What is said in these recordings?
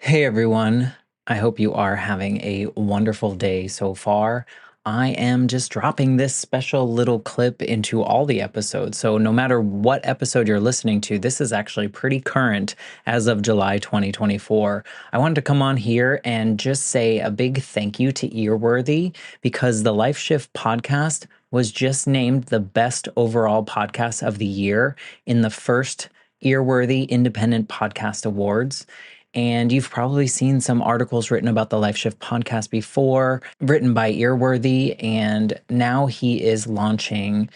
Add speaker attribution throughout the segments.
Speaker 1: Hey everyone, I hope you are having a wonderful day so far. I am just dropping this special little clip into all the episodes. So, no matter what episode you're listening to, this is actually pretty current as of July 2024. I wanted to come on here and just say a big thank you to Earworthy because the Life Shift podcast was just named the best overall podcast of the year in the first Earworthy Independent Podcast Awards. And you've probably seen some articles written about the Life Shift podcast before, written by Earworthy. And now he is launching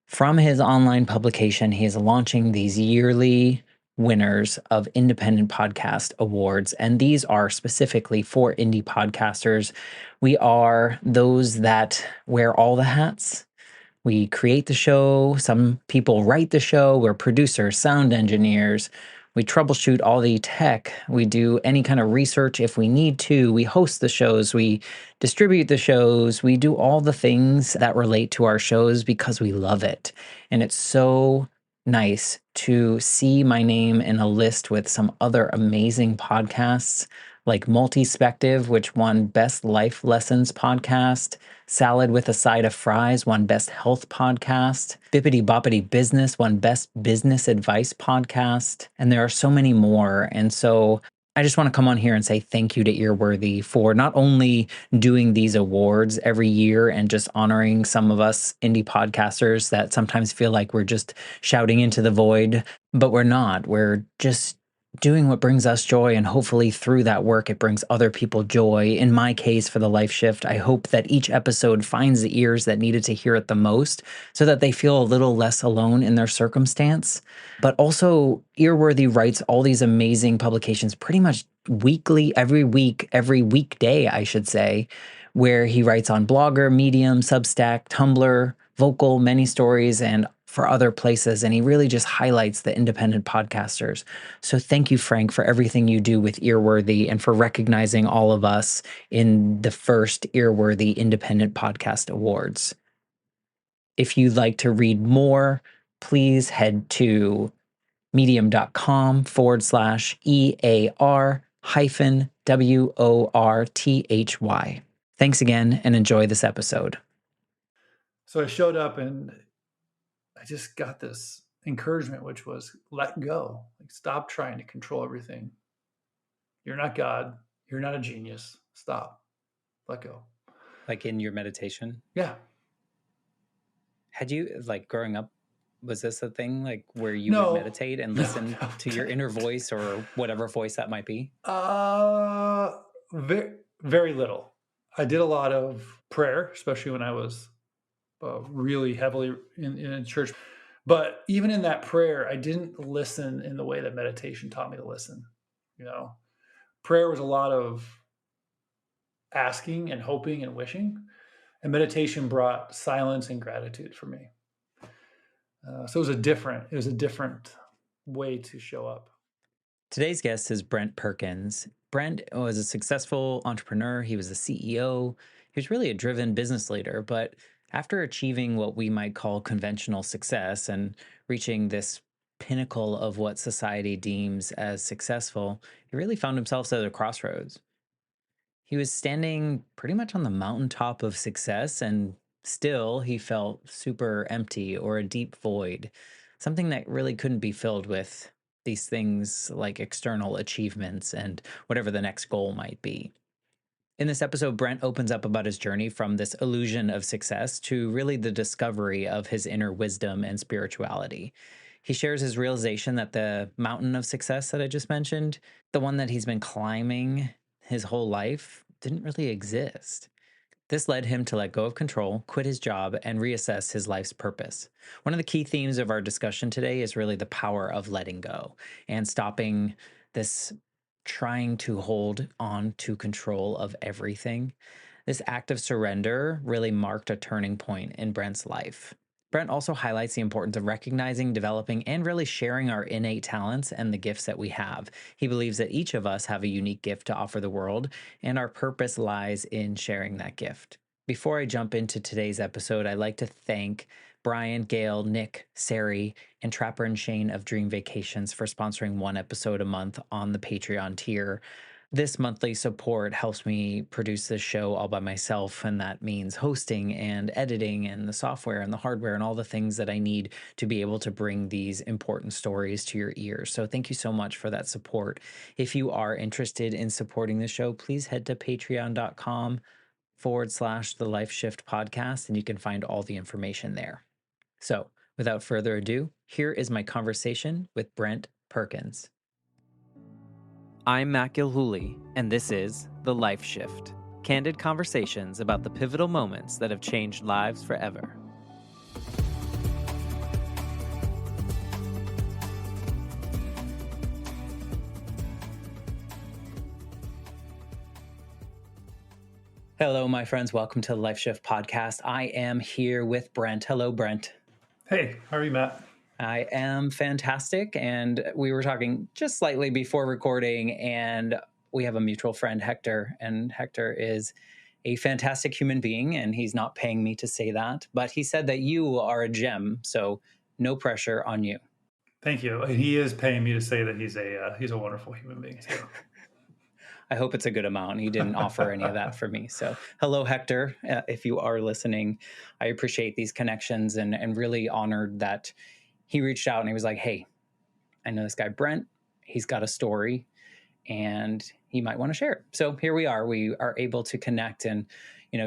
Speaker 1: from his online publication, he is launching these yearly winners of independent podcast awards. And these are specifically for indie podcasters. We are those that wear all the hats. We create the show. Some people write the show. We're producers, sound engineers. We troubleshoot all the tech. We do any kind of research if we need to. We host the shows. We distribute the shows. We do all the things that relate to our shows because we love it. And it's so nice to see my name in a list with some other amazing podcasts like Multispective, which won Best Life Lessons Podcast. Salad with a Side of Fries won Best Health Podcast. Bippity Boppity Business won Best Business Advice Podcast. And there are so many more. And so I just want to come on here and say thank you to Earworthy for not only doing these awards every year and just honoring some of us indie podcasters that sometimes feel like we're just shouting into the void, but we're not. We're just doing what brings us joy, and hopefully through that work it brings other people joy. In my case, for the Life Shift, I hope that each episode finds the ears that needed to hear it the most so that they feel a little less alone in their circumstance. But also, Earworthy writes all these amazing publications pretty much weekly, every week, every weekday, I should say, where he writes on Blogger, Medium, Substack, Tumblr, Vocal, Many Stories, and for other places. And he really just highlights the independent podcasters. So thank you, Frank, for everything you do with Earworthy and for recognizing all of us in the first Earworthy Independent Podcast Awards. If you'd like to read more, please head to medium.com/EAR hyphen WORTHY. Thanks again and enjoy this episode.
Speaker 2: So I showed up and I just got this encouragement, which was let go. Like, stop trying to control everything. You're not God. You're not a genius. Stop. Let go.
Speaker 1: Like in your meditation?
Speaker 2: Yeah.
Speaker 1: Had you, like growing up, was this a thing like where you would
Speaker 2: No.
Speaker 1: meditate and listen to your inner voice or whatever voice that might be?
Speaker 2: Very, very little. I did a lot of prayer, especially when I was really heavily in church. But even in that prayer, I didn't listen in the way that meditation taught me to listen. You know, prayer was a lot of asking and hoping and wishing, and meditation brought silence and gratitude for me. So it was a different way to show up.
Speaker 1: Today's guest is Brent Perkins. Brent was a successful entrepreneur. He was a CEO. He was really a driven business leader. But after achieving what we might call conventional success and reaching this pinnacle of what society deems as successful, he really found himself at a crossroads. He was standing pretty much on the mountaintop of success, and still he felt super empty or a deep void, something that really couldn't be filled with these things like external achievements and whatever the next goal might be. In this episode, Brent opens up about his journey from this illusion of success to really the discovery of his inner wisdom and spirituality. He shares his realization that the mountain of success that I just mentioned, the one that he's been climbing his whole life, didn't really exist. This led him to let go of control, quit his job, and reassess his life's purpose. One of the key themes of our discussion today is really the power of letting go and stopping this trying to hold on to control of everything. This act of surrender really marked a turning point in Brent's life. Brent also highlights the importance of recognizing, developing, and really sharing our innate talents and the gifts that we have. He believes that each of us have a unique gift to offer the world, and our purpose lies in sharing that gift. Before I jump into today's episode, I'd like to thank Brian, Gail, Nick, Sari, and Trapper and Shane of Dream Vacations for sponsoring one episode a month on the Patreon tier. This monthly support helps me produce this show all by myself. And that means hosting and editing and the software and the hardware and all the things that I need to be able to bring these important stories to your ears. So thank you so much for that support. If you are interested in supporting the show, please head to patreon.com/the Life Shift podcast, and you can find all the information there. So without further ado, here is my conversation with Brent Perkins. I'm Matt Gilhooly, and this is The Life Shift, candid conversations about the pivotal moments that have changed lives forever. Hello, my friends. Welcome to the Life Shift podcast. I am here with Brent. Hello, Brent.
Speaker 2: Hey, how are you, Matt?
Speaker 1: I am fantastic. And we were talking just slightly before recording, and we have a mutual friend, Hector. And Hector is a fantastic human being, and he's not paying me to say that. But he said that you are a gem, so no pressure on you.
Speaker 2: Thank you. And he is paying me to say that he's a wonderful human being too.
Speaker 1: I hope it's a good amount. He didn't offer any of that for me. So hello, Hector. If you are listening, I appreciate these connections and really honored that he reached out and he was like, hey, I know this guy, Brent. He's got a story and he might want to share it. So here we are. We are able to connect. And,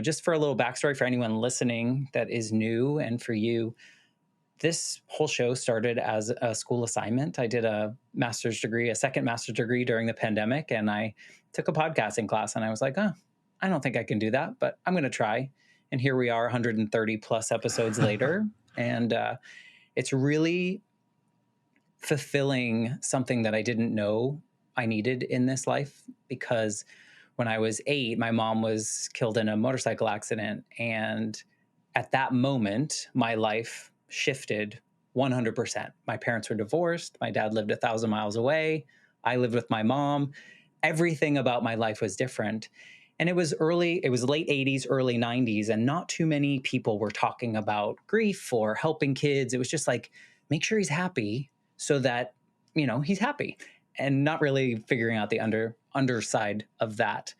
Speaker 1: just for a little backstory for anyone listening that is new, and for you, this whole show started as a school assignment. I did a second master's degree during the pandemic, and I took a podcasting class, and I was like, oh, I don't think I can do that, but I'm going to try. And here we are 130 plus episodes later. And it's really fulfilling something that I didn't know I needed in this life, because when I was 8, my mom was killed in a motorcycle accident. And at that moment, my life shifted 100%. My parents were divorced. My dad lived 1,000 miles away. I lived with my mom. Everything about my life was different. And it was late 80s, early 90s, and not too many people were talking about grief or helping kids. It was just like, make sure he's happy so that, he's happy, and not really figuring out the underside of that.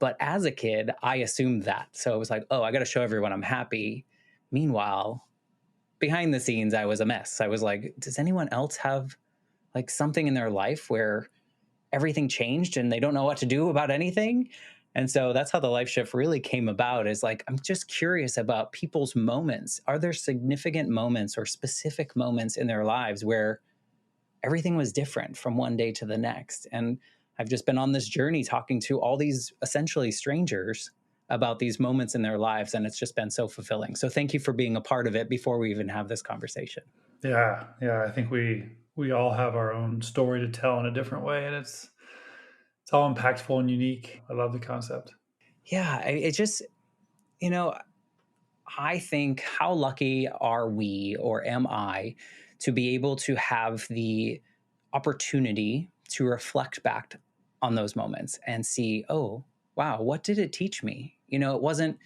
Speaker 1: But as a kid, I assumed that. So it was like, oh, I got to show everyone I'm happy. Meanwhile, behind the scenes, I was a mess. I was like, does anyone else have like something in their life where everything changed and they don't know what to do about anything? And so that's how the Life Shift really came about, is like, I'm just curious about people's moments. Are there significant moments or specific moments in their lives where everything was different from one day to the next? And I've just been on this journey talking to all these essentially strangers about these moments in their lives, and it's just been so fulfilling. So thank you for being a part of it before we even have this conversation.
Speaker 2: Yeah. I think we all have our own story to tell in a different way, and it's all impactful and unique. I love the concept.
Speaker 1: Yeah, it just, I think, how lucky are we, or am I, to be able to have the opportunity to reflect back on those moments and see, oh, wow, what did it teach me? It wasn't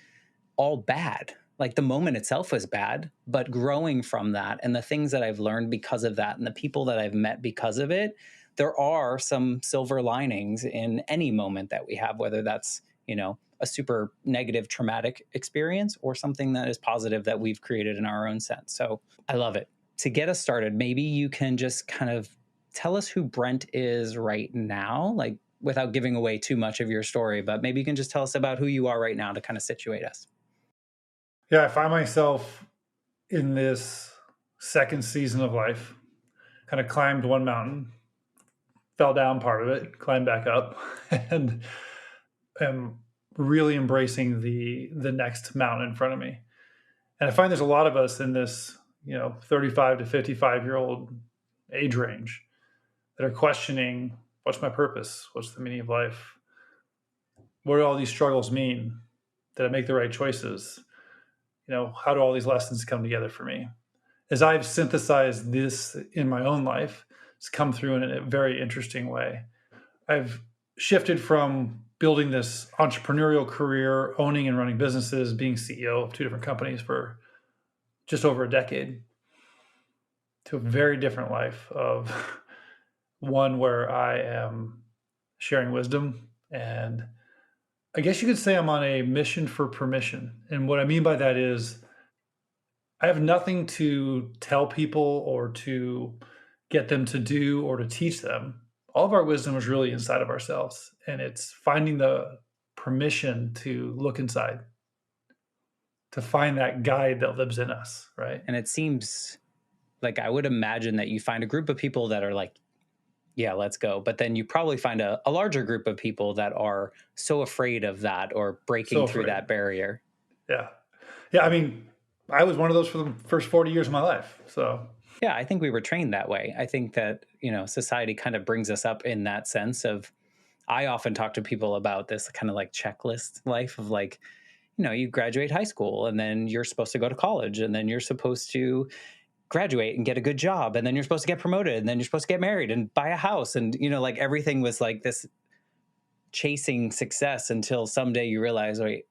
Speaker 1: all bad. Like, the moment itself was bad, but growing from that and the things that I've learned because of that and the people that I've met because of it, there are some silver linings in any moment that we have, whether that's, a super negative traumatic experience or something that is positive that we've created in our own sense. So I love it. To get us started, maybe you can just kind of tell us who Brent is right now, like without giving away too much of your story, but maybe you can just tell us about who you are right now to kind of situate us.
Speaker 2: Yeah, I find myself in this second season of life. Kind of climbed one mountain, fell down part of it, climbed back up, and am really embracing the next mountain in front of me. And I find there's a lot of us in this, 35 to 55-year-old age range that are questioning, what's my purpose? What's the meaning of life? What do all these struggles mean? Did I make the right choices? How do all these lessons come together for me? As I've synthesized this in my own life, it's come through in a very interesting way. I've shifted from building this entrepreneurial career, owning and running businesses, being CEO of 2 different companies for just over a decade, to a very different life of one where I am sharing wisdom And I guess you could say I'm on a mission for permission. And what I mean by that is I have nothing to tell people or to get them to do or to teach them. All of our wisdom is really inside of ourselves, and it's finding the permission to look inside, to find that guide that lives in us, right?
Speaker 1: And it seems like I would imagine that you find a group of people that are like, yeah, let's go. But then you probably find a larger group of people that are so afraid of that or
Speaker 2: So
Speaker 1: breaking through
Speaker 2: afraid.
Speaker 1: that barrier.
Speaker 2: Yeah. Yeah. I mean, I was one of those for the first 40 years of my life. So,
Speaker 1: Yeah, I think we were trained that way. I think that, society kind of brings us up in that sense of, I often talk to people about this kind of like checklist life of like, you graduate high school and then you're supposed to go to college and then you're supposed to graduate and get a good job and then you're supposed to get promoted and then you're supposed to get married and buy a house. And, like everything was like this chasing success until someday you realize, wait,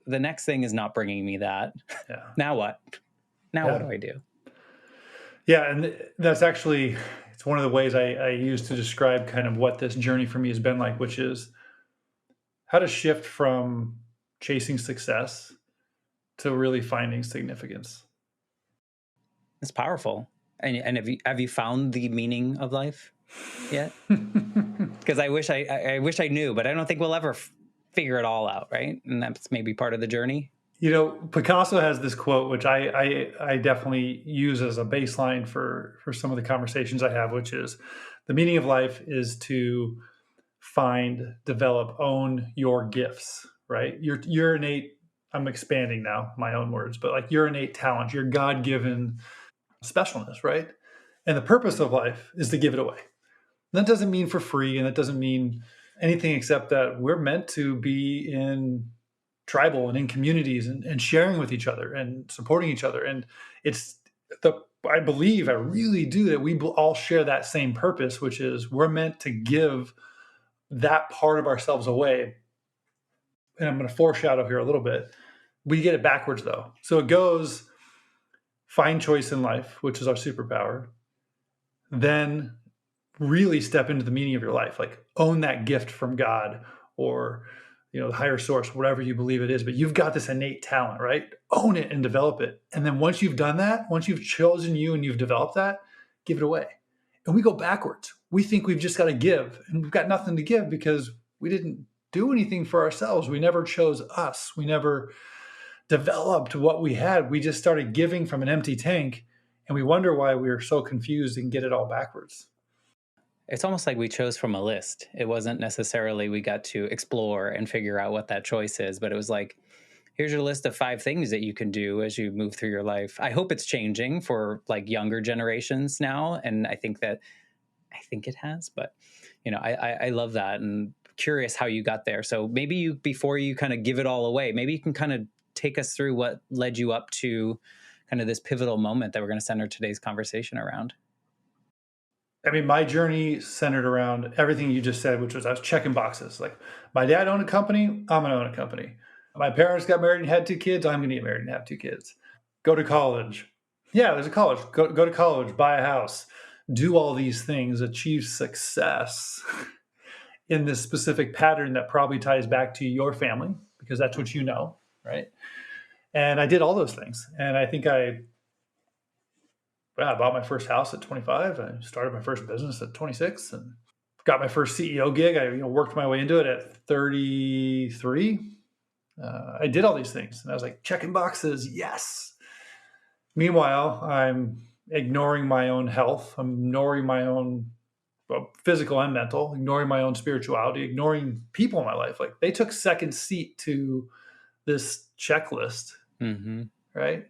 Speaker 1: the next thing is not bringing me that.
Speaker 2: yeah.
Speaker 1: Now what? Now what
Speaker 2: Yeah.
Speaker 1: do I do?
Speaker 2: Yeah. And that's actually, it's one of the ways I use to describe kind of what this journey for me has been like, which is how to shift from chasing success to really finding significance.
Speaker 1: It's powerful. And have you found the meaning of life yet? Because I wish I wish I knew, but I don't think we'll ever figure it all out, right? And that's maybe part of the journey.
Speaker 2: Picasso has this quote, which I definitely use as a baseline for some of the conversations I have, which is the meaning of life is to find, develop, own your gifts, right? Your innate, I'm expanding now my own words, but like your innate talent, your God-given specialness, right? And the purpose of life is to give it away. That doesn't mean for free, and that doesn't mean anything except that we're meant to be in tribal and in communities and sharing with each other and supporting each other. And it's I believe, I really do, that we all share that same purpose, which is we're meant to give that part of ourselves away. And I'm going to foreshadow here a little bit. We get it backwards though. So it goes find choice in life, which is our superpower. Then really step into the meaning of your life, like own that gift from God or the higher source, whatever you believe it is, but you've got this innate talent, right? Own it and develop it. And then once you've done that, once you've chosen you and you've developed that, give it away. And we go backwards. We think we've just got to give, and we've got nothing to give because we didn't do anything for ourselves. We never chose us. We never developed what we had. We just started giving from an empty tank, and we wonder why we're so confused and get it all backwards.
Speaker 1: It's almost like we chose from a list. It wasn't necessarily we got to explore and figure out what that choice is, but it was like, here's your list of 5 things that you can do as you move through your life. I hope it's changing for like younger generations now. And I think it has, but I love that and curious how you got there. So maybe before you kind of give it all away, maybe you can kind of take us through what led you up to kind of this pivotal moment that we're going to center today's conversation around.
Speaker 2: I mean, my journey centered around everything you just said, which was I was checking boxes. Like my dad owned a company, I'm going to own a company. My parents got married and had 2 kids, I'm going to get married and have 2 kids. Go to college. Yeah, there's a college. Go to college, buy a house, do all these things, achieve success in this specific pattern that probably ties back to your family because that's what you know, right? And I did all those things. And I think I bought my first house at 25. I started my first business at 26 and got my first CEO gig. I worked my way into it at 33. I did all these things and I was like, checking boxes, yes. Meanwhile, I'm ignoring my own health. I'm ignoring my own physical and mental, ignoring my own spirituality, ignoring people in my life. Like they took second seat to this checklist, right?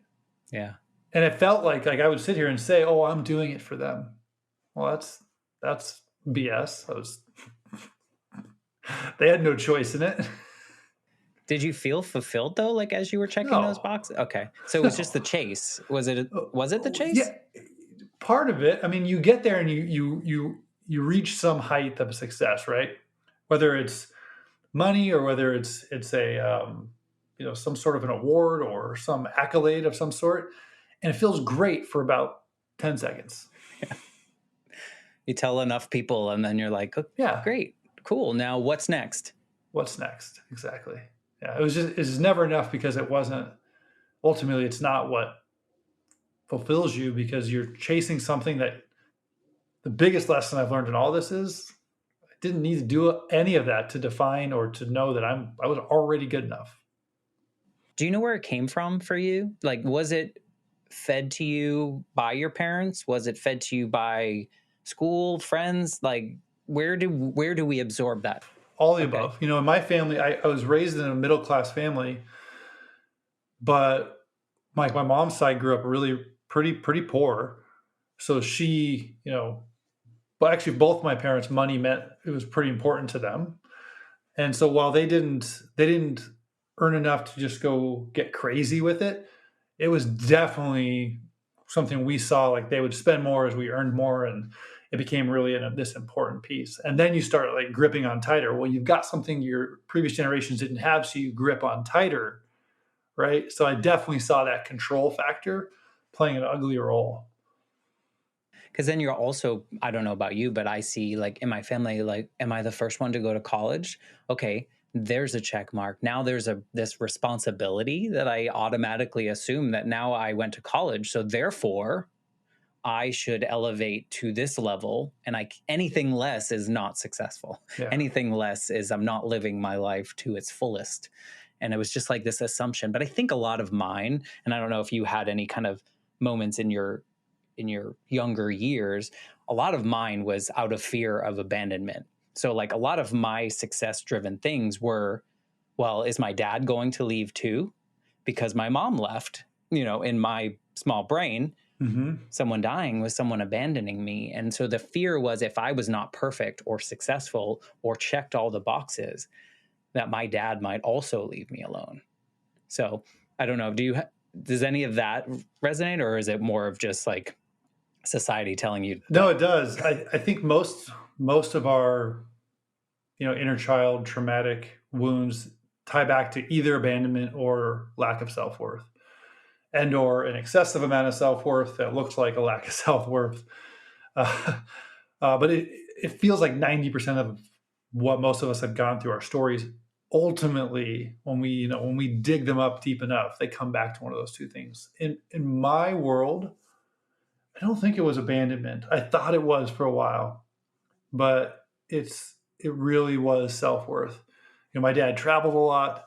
Speaker 1: Yeah.
Speaker 2: And it felt like I would sit here and say, "Oh, I'm doing it for them." Well, that's BS. They had no choice in it.
Speaker 1: Did you feel fulfilled though, like as you were checking those
Speaker 2: No,
Speaker 1: boxes? Okay, so it was just the chase. Was it the chase?
Speaker 2: Yeah, part of it. I mean, you get there and you reach some height of success, right? Whether it's money or whether it's a some sort of an award or some accolade of some sort, and it feels great for about 10 seconds.
Speaker 1: Yeah. You tell enough people and then you're like, oh,
Speaker 2: Yeah.
Speaker 1: great, cool. Now what's next?
Speaker 2: What's next? Exactly. Yeah, it's never enough because it wasn't, ultimately, it's not what fulfills you because you're chasing something that the biggest lesson I've learned in all this is I didn't need to do any of that to define or to know that I was already good enough.
Speaker 1: Do you know where it came from for you? Like, was it fed to you by your parents? Was it fed to you by school, friends? Like, where do we absorb that?
Speaker 2: All the
Speaker 1: Okay.
Speaker 2: above. In my family, I was raised in a middle class family, but my mom's side grew up really pretty poor. So she, but actually both my parents, money meant it was pretty important to them. And so while they didn't earn enough to just go get crazy with it, it was definitely something we saw, like they would spend more as we earned more, and it became really this important piece. And then you start like gripping on tighter. Well, you've got something your previous generations didn't have, so you grip on tighter, right? So I definitely saw that control factor playing an ugly role.
Speaker 1: Because then you're also, I don't know about you, but I see like in my family, like, am I the first one to go to college? Okay, there's a check mark. Now there's this responsibility that I automatically assume that now I went to college. So therefore, I should elevate to this level, and anything less is not successful.
Speaker 2: Yeah.
Speaker 1: Anything less is I'm not living my life to its fullest. And it was just like this assumption. But I think a lot of mine, and I don't know if you had any kind of moments in your younger years, a lot of mine was out of fear of abandonment. So like a lot of my success driven things were, well, is my dad going to leave too? Because my mom left, in my small brain,
Speaker 2: Mm-hmm.
Speaker 1: someone dying was someone abandoning me. And so the fear was if I was not perfect or successful or checked all the boxes, that my dad might also leave me alone. So I don't know. Does any of that resonate, or is it more of just like society telling you
Speaker 2: No,
Speaker 1: that?
Speaker 2: it does. I think most of our inner child traumatic wounds tie back to either abandonment or lack of self-worth, and or an excessive amount of self-worth that looks like a lack of self-worth. uh, but it feels like 90% of what most of us have gone through our stories, ultimately, when we dig them up deep enough, they come back to one of those two things. In my world, I don't think it was abandonment. I thought it was for a while, but it really was self-worth. My dad traveled a lot,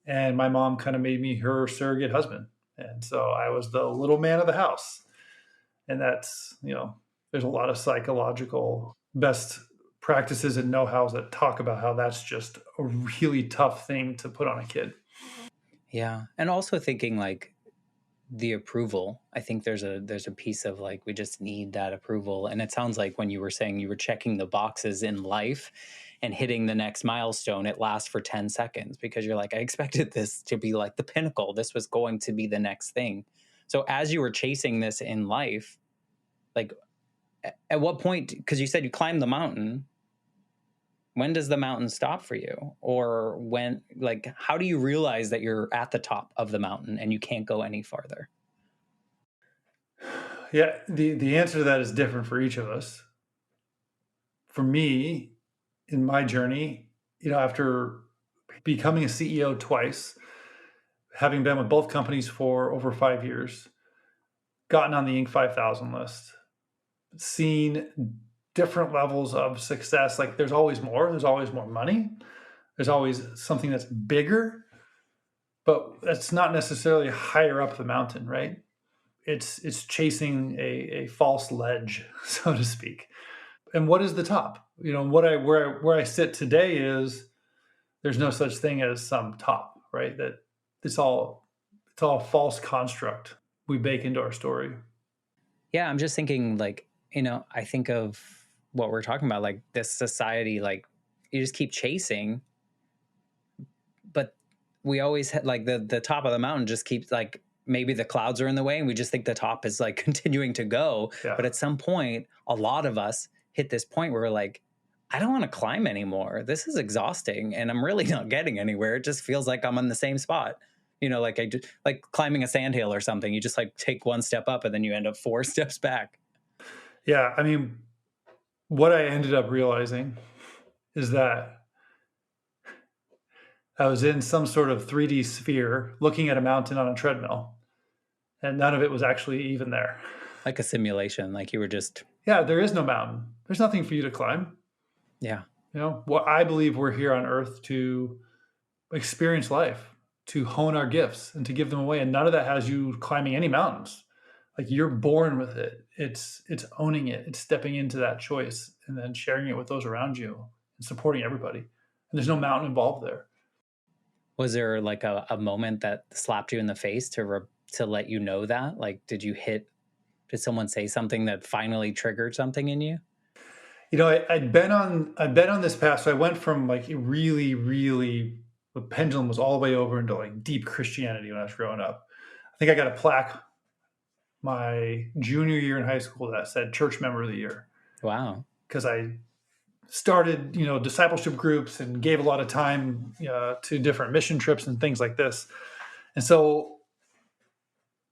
Speaker 2: and my mom kind of made me her surrogate husband, and so I was the little man of the house. And that's, there's a lot of psychological best practices and know-hows that talk about how that's just a really tough thing to put on a kid.
Speaker 1: Yeah. And also thinking like the approval. I think there's a piece of like we just need that approval. And it sounds like when you were saying you were checking the boxes in life and hitting the next milestone, it lasts for 10 seconds because you're like, I expected this to be like the pinnacle. This was going to be the next thing. So as you were chasing this in life, like at what point, because you said you climbed the mountain, when does the mountain stop for you? Or when, like, how do you realize that you're at the top of the mountain and you can't go any farther?
Speaker 2: Yeah, the answer to that is different for each of us. For me, in my journey, after becoming a CEO twice, having been with both companies for over 5 years, gotten on the Inc. 5000 list, seen different levels of success. Like there's always more. There's always more money. There's always something that's bigger, but that's not necessarily higher up the mountain, right? It's chasing a false ledge, so to speak. And what is the top? Where I sit today is there's no such thing as some top, right? That it's all a false construct we bake into our story.
Speaker 1: Yeah, I'm just thinking like, I think of what we're talking about, like this society, like you just keep chasing, but we always had like the top of the mountain just keeps like maybe the clouds are in the way and we just think the top is like continuing to go.
Speaker 2: Yeah.
Speaker 1: But at some point, a lot of us hit this point where we're like, I don't want to climb anymore. This is exhausting and I'm really not getting anywhere. It just feels like I'm on the same spot. Like like climbing a sandhill or something. You just like take one step up and then you end up four steps back.
Speaker 2: Yeah. I mean, what I ended up realizing is that I was in some sort of 3D sphere looking at a mountain on a treadmill, and none of it was actually even there.
Speaker 1: Like a simulation, like you were just,
Speaker 2: Yeah, there is no mountain. There's nothing for you to climb.
Speaker 1: yeah.
Speaker 2: What I believe we're here on earth to experience life, to hone our gifts and to give them away. And none of that has you climbing any mountains. Like you're born with it. It's owning it. It's stepping into that choice and then sharing it with those around you and supporting everybody. And there's no mountain involved there.
Speaker 1: Was there like a moment that slapped you in the face to let you know that? Like, did someone say something that finally triggered something in you?
Speaker 2: I'd been on this path. So I went from like really, really the pendulum was all the way over into like deep Christianity when I was growing up. I think I got a plaque my junior year in high school that said church member of the year
Speaker 1: Wow.
Speaker 2: because I started, discipleship groups and gave a lot of time to different mission trips and things like this. And so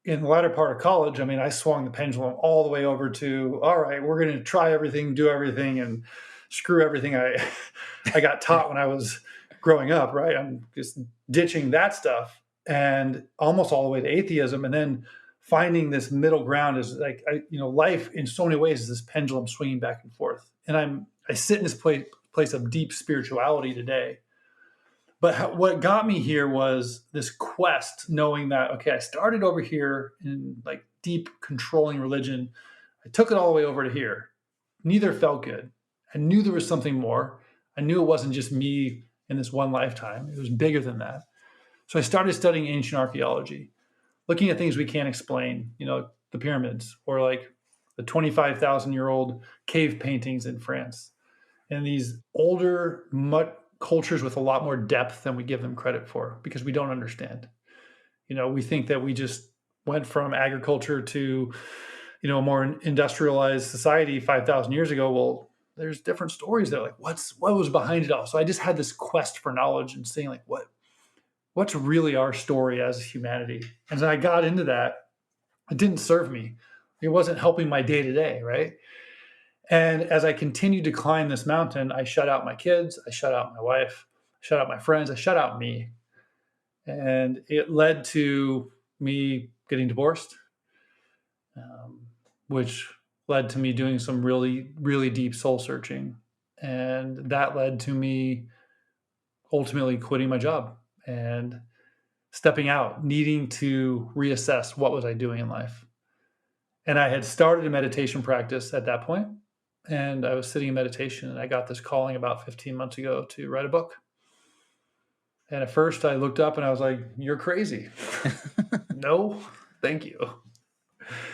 Speaker 2: in the latter part of college, I mean, I swung the pendulum all the way over to, all right, we're going to try everything, do everything, and screw everything I got taught when I was growing up, right? I'm just ditching that stuff and almost all the way to atheism. And then finding this middle ground is like, life in so many ways is this pendulum swinging back and forth. And I sit in this place of deep spirituality today. But what got me here was this quest, knowing that, okay, I started over here in like deep controlling religion. I took it all the way over to here. Neither felt good. I knew there was something more. I knew it wasn't just me in this one lifetime, it was bigger than that. So I started studying ancient archaeology, looking at things we can't explain, the pyramids or like the 25,000-year-old cave paintings in France and these older cultures with a lot more depth than we give them credit for because we don't understand. We think that we just went from agriculture to, a more industrialized society 5,000 years ago. Well, there's different stories there. Like what was behind it all? So I just had this quest for knowledge and saying like, what's really our story as humanity? And as I got into that, it didn't serve me. It wasn't helping my day to day, right? And as I continued to climb this mountain, I shut out my kids, I shut out my wife, I shut out my friends, I shut out me. And it led to me getting divorced, which led to me doing some really, really deep soul searching. And that led to me ultimately quitting my job and stepping out, needing to reassess what was I doing in life. And I had started a meditation practice at that point, and I was sitting in meditation, and I got this calling about 15 months ago to write a book. And at first I looked up and I was like, you're crazy. No, thank you.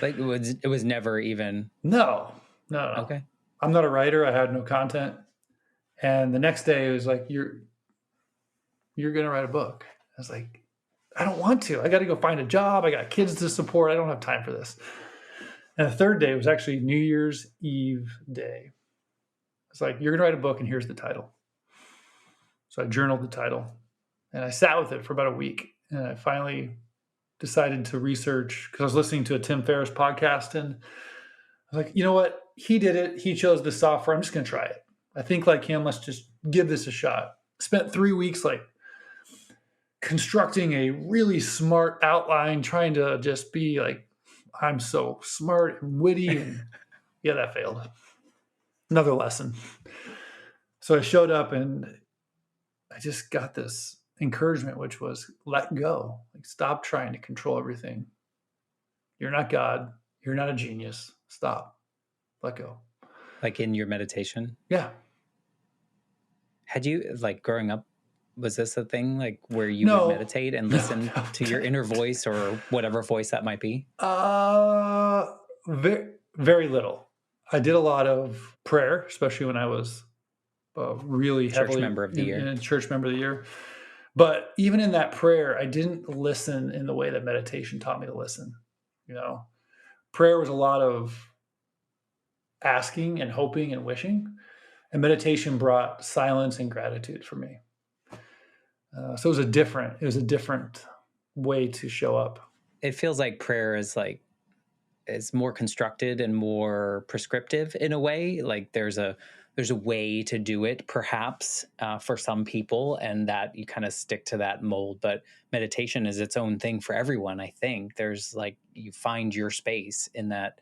Speaker 1: Like it was never even.
Speaker 2: No.
Speaker 1: Okay.
Speaker 2: I'm not a writer. I had no content. And the next day it was like, you're going to write a book. I was like, I don't want to. I got to go find a job. I got kids to support. I don't have time for this. And the third day was actually New Year's Eve day. It's like, you're going to write a book and here's the title. So I journaled the title and I sat with it for about a week. And I finally decided to research because I was listening to a Tim Ferriss podcast. And I was like, you know what? He did it. He chose the software. I'm just going to try it. I think like him, let's just give this a shot. Spent 3 weeks like constructing a really smart outline, trying to just be like, I'm so smart and witty. And yeah, that failed. Another lesson. So I showed up and I just got this encouragement, which was let go. Like, stop trying to control everything. You're not God. You're not a genius. Stop. Let go.
Speaker 1: Like in your meditation?
Speaker 2: Yeah.
Speaker 1: Had you, like growing up, was this a thing like where you would meditate and listen to your inner voice or whatever voice that might be?
Speaker 2: Very, very little. I did a lot of prayer, especially when I was really
Speaker 1: Church
Speaker 2: heavily
Speaker 1: member of the year.
Speaker 2: in church member of the year. But even in that prayer, I didn't listen in the way that meditation taught me to listen. Prayer was a lot of asking and hoping and wishing, and meditation brought silence and gratitude for me. So it was a different way to show up.
Speaker 1: It feels like prayer is like, it's more constructed and more prescriptive in a way. Like there's a there's a way to do it, perhaps, for some people, and that you kind of stick to that mold. But meditation is its own thing for everyone. I think there's like, you find your space in that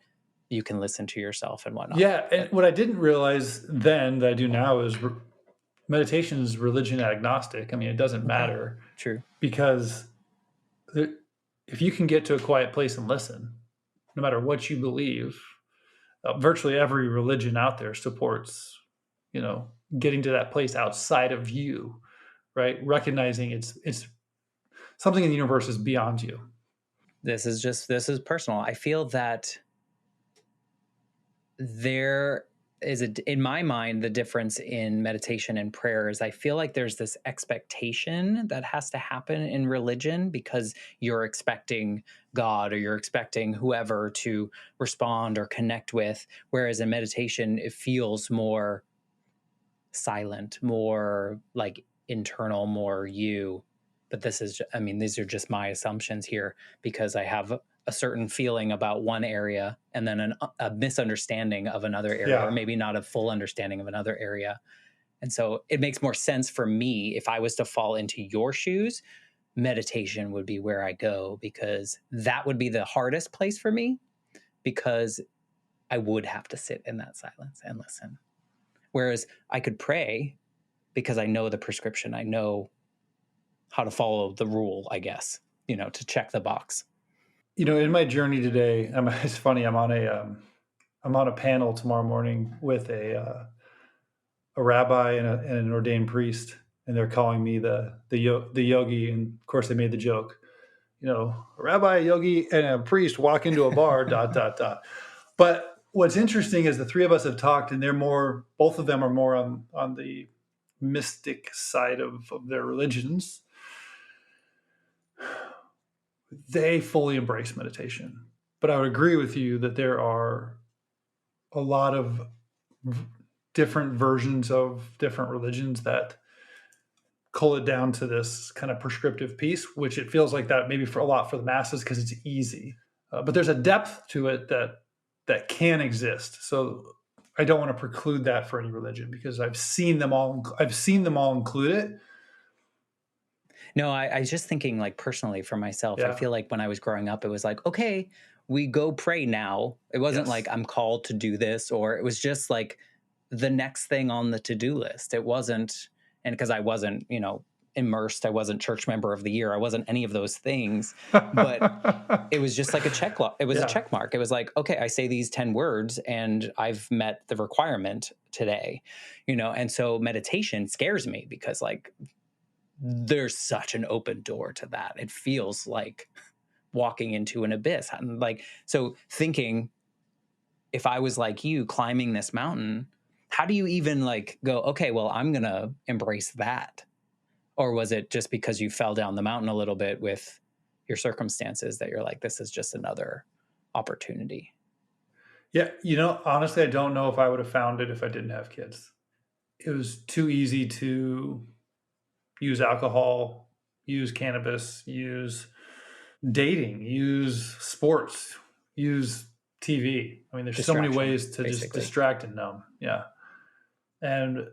Speaker 1: you can listen to yourself and whatnot.
Speaker 2: Yeah, and
Speaker 1: But
Speaker 2: what I didn't realize then that I do now is meditation is religion agnostic. I mean, it doesn't
Speaker 1: okay,
Speaker 2: matter
Speaker 1: true.
Speaker 2: because if you can get to a quiet place and listen, no matter what you believe, virtually every religion out there supports, you know, getting to that place outside of you, right? Recognizing it's something in the universe is beyond you.
Speaker 1: This is personal. I feel that there is in my mind, the difference in meditation and prayer is I feel like there's this expectation that has to happen in religion because you're expecting God or you're expecting whoever to respond or connect with. Whereas in meditation, it feels more silent, more like internal, more you. But this is, I mean, these are just my assumptions here because I have a certain feeling about one area and then a misunderstanding of another area, or
Speaker 2: Yeah.
Speaker 1: maybe not a full understanding of another area. And so it makes more sense for me if I was to fall into your shoes, meditation would be where I go because that would be the hardest place for me because I would have to sit in that silence and listen. Whereas I could pray because I know the prescription. I know how to follow the rule, I guess, to check the box.
Speaker 2: You know, in my journey today, it's funny. I'm on a panel tomorrow morning with a rabbi and an ordained priest, and they're calling me the yogi. And of course, they made the joke. You know, a rabbi, a yogi, and a priest walk into a bar. dot dot dot. But what's interesting is the three of us have talked, and both of them are more on the mystic side of their religions. They fully embrace meditation. But I would agree with you that there are a lot of different versions of different religions that cull it down to this kind of prescriptive piece, which it feels like that maybe for a lot for the masses because it's easy. But there's a depth to it that can exist. So I don't want to preclude that for any religion because I've seen them all. I've seen them all include it.
Speaker 1: No, I was just thinking, like, personally for myself, I
Speaker 2: Yeah.
Speaker 1: feel like when I was growing up, it was like, okay, we go pray now. It wasn't
Speaker 2: Yes.
Speaker 1: like I'm called to do this, or it was just like the next thing on the to-do list. It wasn't, and because I wasn't, immersed, I wasn't church member of the year, I wasn't any of those things, but it was just like a check it was a
Speaker 2: Yeah.
Speaker 1: check mark. It was like, okay, I say these 10 words and I've met the requirement today, and so meditation scares me because, like, there's such an open door to that. It feels like walking into an abyss. I'm like, so thinking, if I was like you climbing this mountain, how do you even like go, okay, well, I'm going to embrace that? Or was it just because you fell down the mountain a little bit with your circumstances that you're like, this is just another opportunity?
Speaker 2: Yeah. You know, honestly, I don't know if I would have found it if I didn't have kids. It was too easy to use alcohol, use cannabis, use dating, use sports, use TV. I mean, there's so many
Speaker 1: Distraction,
Speaker 2: ways to just
Speaker 1: basically.
Speaker 2: distract and numb. Yeah. And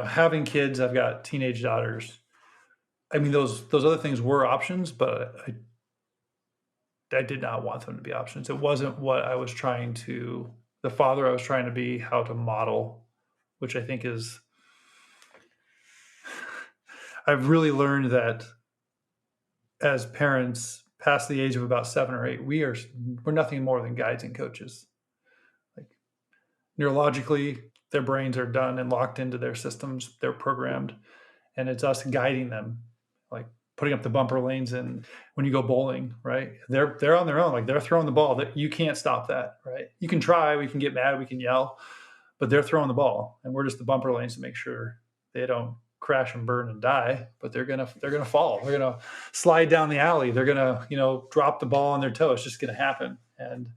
Speaker 2: having kids, I've got teenage daughters. I mean, those other things were options, but I did not want them to be options. It wasn't what I was trying to, the father I was trying to be, how to model, which I think is, I've really learned that as parents past the age of about 7 or 8, we're nothing more than guides and coaches. Like, neurologically, their brains are done and locked into their systems. They're programmed, and it's us guiding them, like putting up the bumper lanes. And when you go bowling, right, they're on their own. Like, they're throwing the ball. That you can't stop that, right? You can try. We can get mad. We can yell, but they're throwing the ball, and we're just the bumper lanes to make sure they don't crash and burn and die. But they're gonna fall. They're gonna slide down the alley. They're gonna drop the ball on their toe. It's just gonna happen. And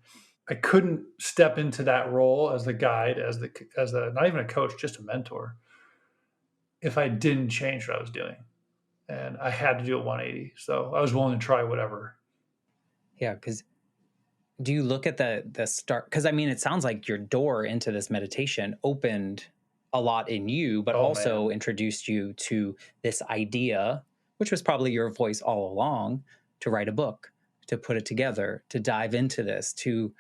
Speaker 2: I couldn't step into that role as the guide, as the not even a coach, just a mentor, if I didn't change what I was doing. And I had to do a 180. So I was willing to try whatever.
Speaker 1: Yeah, because do you look at the start? Because I mean, it sounds like your door into this meditation opened a lot in you, but
Speaker 2: Oh
Speaker 1: also
Speaker 2: man.
Speaker 1: introduced you to this idea, which was probably your voice all along, to write a book, to put it together, to dive into this, to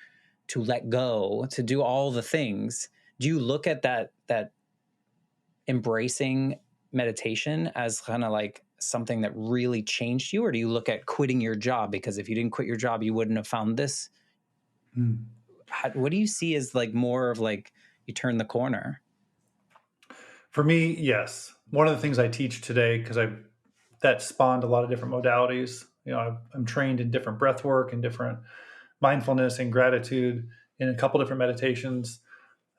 Speaker 1: let go, to do all the things. Do you look at that embracing meditation as kind of like something that really changed you, or do you look at quitting your job because if you didn't quit your job you wouldn't have found this?
Speaker 2: Hmm.
Speaker 1: What do you see as like more of like you turn the corner?
Speaker 2: For me, yes. One of the things I teach today, because I that spawned a lot of different modalities. I'm trained in different breath work and different mindfulness and gratitude in a couple different meditations.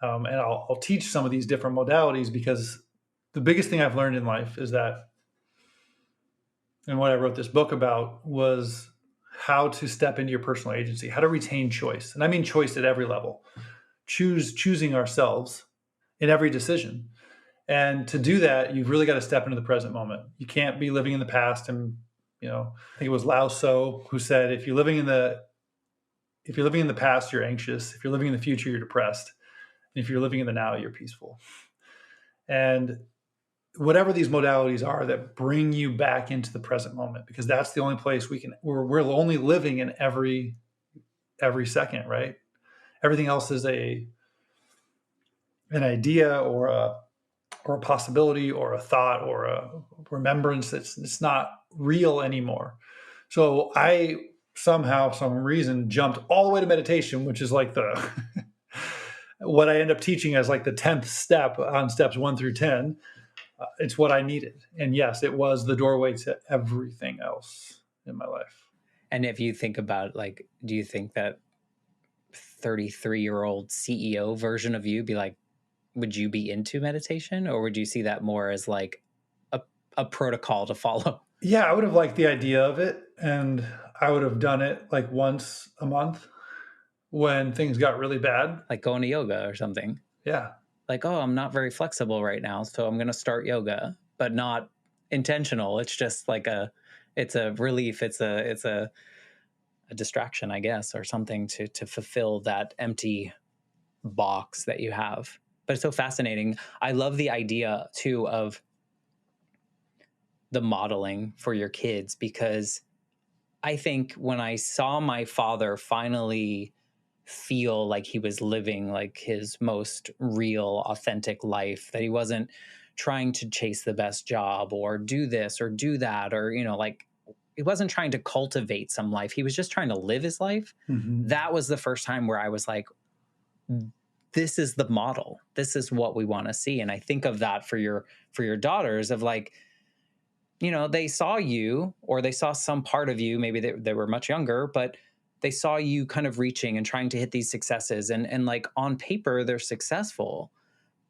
Speaker 2: And I'll teach some of these different modalities because the biggest thing I've learned in life is that, and what I wrote this book about was how to step into your personal agency, how to retain choice. And I mean choice at every level, choosing ourselves in every decision. And to do that, you've really got to step into the present moment. You can't be living in the past. And I think it was Lao Tzu who said, if you're living in the past, you're anxious. If you're living in the future, you're depressed. And if you're living in the now, you're peaceful. And whatever these modalities are that bring you back into the present moment, because that's the only place we're only living in every second, right? Everything else is an idea or a possibility or a thought or a remembrance. It's not real anymore. So I somehow, some reason, jumped all the way to meditation, which is like the what I end up teaching as like the 10th step on steps 1 through 10. It's what I needed. And yes, it was the doorway to everything else in my life.
Speaker 1: And if you think about like, do you think that 33-year-old CEO version of you be like, would you be into meditation, or would you see that more as like a protocol to follow?
Speaker 2: Yeah, I would have liked the idea of it. And I would have done it like once a month when things got really bad.
Speaker 1: Like going to yoga or something?
Speaker 2: Yeah.
Speaker 1: Like, oh, I'm not very flexible right now, so I'm going to start yoga, but not intentional. It's just like it's a relief. It's a distraction, I guess, or something to fulfill that empty box that you have. But it's so fascinating. I love the idea too of the modeling for your kids, because I think when I saw my father finally feel like he was living like his most real, authentic life, that he wasn't trying to chase the best job or do this or do that, or, like he wasn't trying to cultivate some life. He was just trying to live his life.
Speaker 2: Mm-hmm.
Speaker 1: That was the first time where I was like, this is the model. This is what we want to see. And I think of that for your daughters of like, they saw you, or they saw some part of you. Maybe they were much younger, but they saw you kind of reaching and trying to hit these successes. And like on paper, they're successful,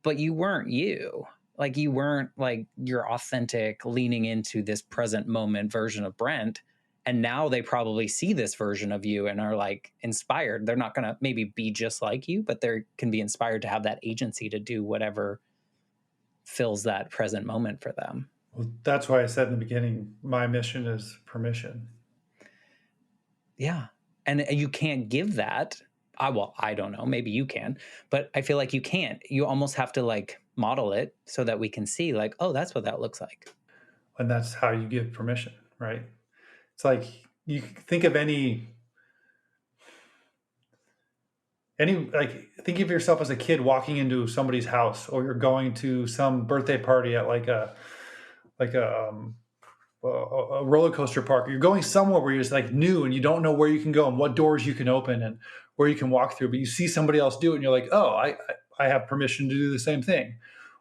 Speaker 1: but you weren't you. Like you weren't like your authentic, leaning into this present moment version of Brent. And now they probably see this version of you and are like inspired. They're not going to maybe be just like you, but they can be inspired to have that agency to do whatever fills that present moment for them.
Speaker 2: Well, that's why I said in the beginning, my mission is permission.
Speaker 1: Yeah. And you can't give that. I don't know. Maybe you can, but I feel like you can't. You almost have to like model it so that we can see, like, oh, that's what that looks like.
Speaker 2: And that's how you give permission, right? It's like you think of like think of yourself as a kid walking into somebody's house, or you're going to some birthday party at like a roller coaster park. You're going somewhere where you're just like new and you don't know where you can go and what doors you can open and where you can walk through, but you see somebody else do it and you're like, oh, I have permission to do the same thing.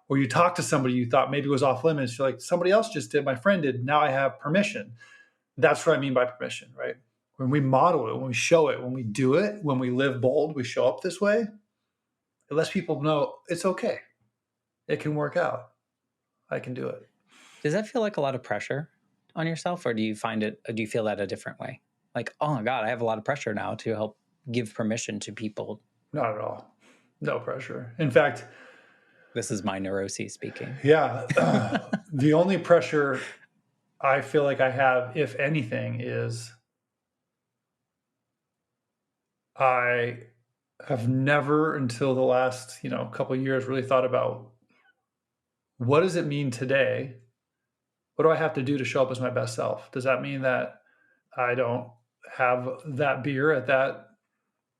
Speaker 2: Or you talk to somebody you thought maybe was off limits, you're like, somebody else just did, my friend did, now I have permission. That's what I mean by permission, right? When we model it, when we show it, when we do it, when we live bold, we show up this way, it lets people know it's okay. It can work out. I can do it.
Speaker 1: Does that feel like a lot of pressure on yourself, or do you feel that a different way? Like, oh my God, I have a lot of pressure now to help give permission to people.
Speaker 2: Not at all. No pressure. In fact,
Speaker 1: This is my neuroses speaking.
Speaker 2: yeah, the only pressure I feel like I have, if anything, is I have never until the last couple of years really thought about what does it mean today? What do I have to do to show up as my best self? Does that mean that I don't have that beer at that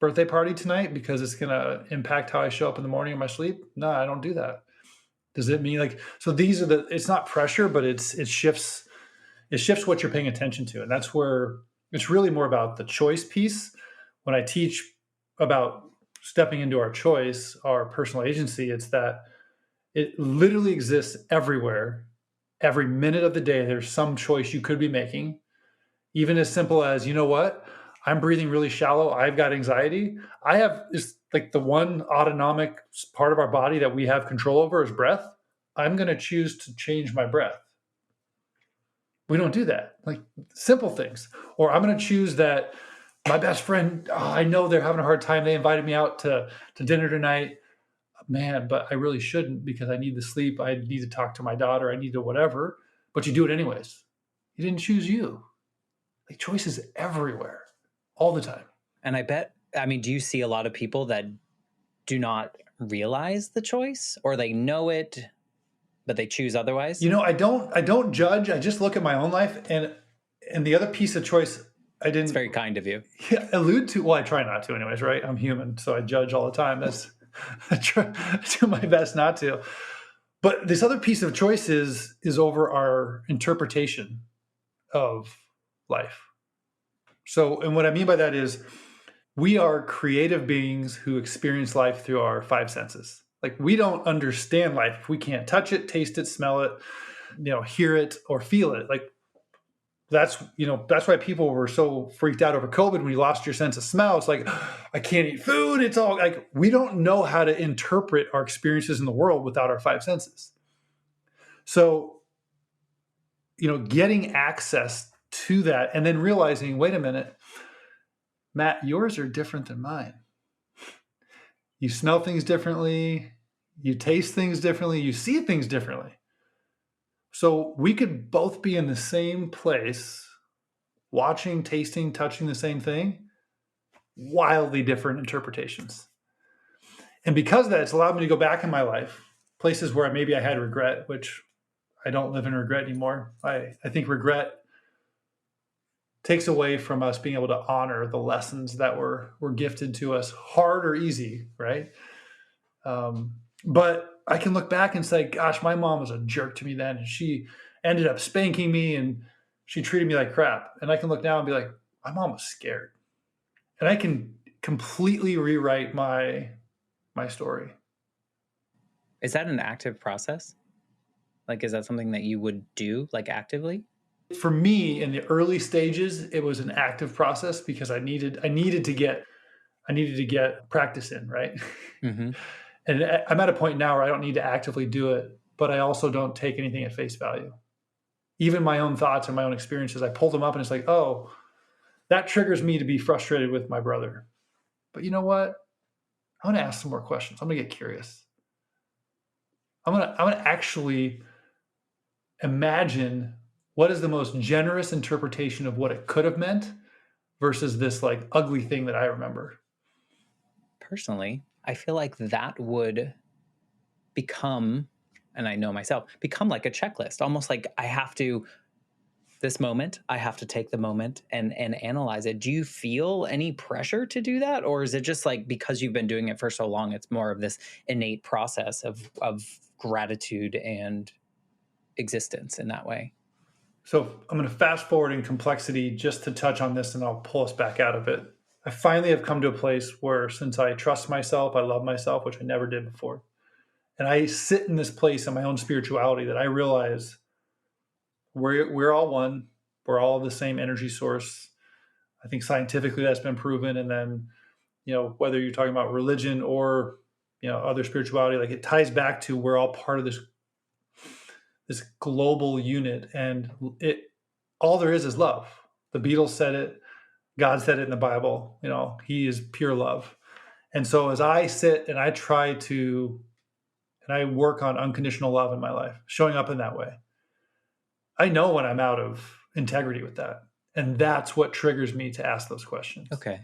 Speaker 2: birthday party tonight because it's going to impact how I show up in the morning in my sleep? No, I don't do that. Does it mean like, so these are it's not pressure, but it shifts what you're paying attention to. And that's where it's really more about the choice piece. When I teach about stepping into our choice, our personal agency, it's that it literally exists everywhere. Every minute of the day, there's some choice you could be making, even as simple as, you know what? I'm breathing really shallow. I've got anxiety. I have is like the one autonomic part of our body that we have control over is breath. I'm going to choose to change my breath. We don't do that. Like simple things. Or I'm going to choose that my best friend, I know they're having a hard time. They invited me out to dinner tonight. Man, but I really shouldn't because I need the sleep. I need to talk to my daughter. I need to whatever. But you do it anyways. You didn't choose you. Like choices everywhere, all the time.
Speaker 1: And I mean, do you see a lot of people that do not realize the choice, or they know it, but they choose otherwise?
Speaker 2: You know, I don't judge. I just look at my own life, and the other piece of choice I didn't.
Speaker 1: It's very kind of you.
Speaker 2: Allude to. Well, I try not to, anyways. Right? I'm human, so I judge all the time. That's I do my best not to. But this other piece of choice is over our interpretation of life. So, and what I mean by that is we are creative beings who experience life through our five senses. Like we don't understand life if we can't touch it, taste it, smell it, hear it or feel it. Like that's why people were so freaked out over COVID when you lost your sense of smell. It's like, I can't eat food. It's all like, we don't know how to interpret our experiences in the world without our five senses. So, getting access to that and then realizing, wait a minute, Matt, yours are different than mine. You smell things differently. You taste things differently. You see things differently. So we could both be in the same place, watching, tasting, touching the same thing, wildly different interpretations. And because of that, it's allowed me to go back in my life, places where maybe I had regret, which I don't live in regret anymore. I think regret takes away from us being able to honor the lessons that were gifted to us, hard or easy, right? But I can look back and say, gosh, my mom was a jerk to me then, and she ended up spanking me, and she treated me like crap. And I can look now and be like, my mom was scared. And I can completely rewrite my story.
Speaker 1: Is that an active process? Like, is that something that you would do, like, actively?
Speaker 2: For me, in the early stages, it was an active process because I needed to get practice in, right?
Speaker 1: Mm-hmm.
Speaker 2: And I'm at a point now where I don't need to actively do it, but I also don't take anything at face value. Even my own thoughts and my own experiences, I pull them up and it's like, oh, that triggers me to be frustrated with my brother. But you know what? I'm going to ask some more questions. I'm going to get curious. I'm going to actually imagine what is the most generous interpretation of what it could have meant versus this like ugly thing that I remember.
Speaker 1: Personally, I feel like that would become, and I know myself, become like a checklist, almost like I have to take the moment and analyze it. Do you feel any pressure to do that? Or is it just like, because you've been doing it for so long, it's more of this innate process of gratitude and existence in that way?
Speaker 2: So I'm going to fast forward in complexity just to touch on this and I'll pull us back out of it. I finally have come to a place where since I trust myself, I love myself, which I never did before. And I sit in this place in my own spirituality that I realize we're all one. We're all the same energy source. I think scientifically that's been proven. And then, whether you're talking about religion or, other spirituality, like it ties back to we're all part of this global unit. And all there is love. The Beatles said it. God said it in the Bible. He is pure love. And so as I sit and I try to, and I work on unconditional love in my life, showing up in that way, I know when I'm out of integrity with that. And that's what triggers me to ask those questions.
Speaker 1: Okay.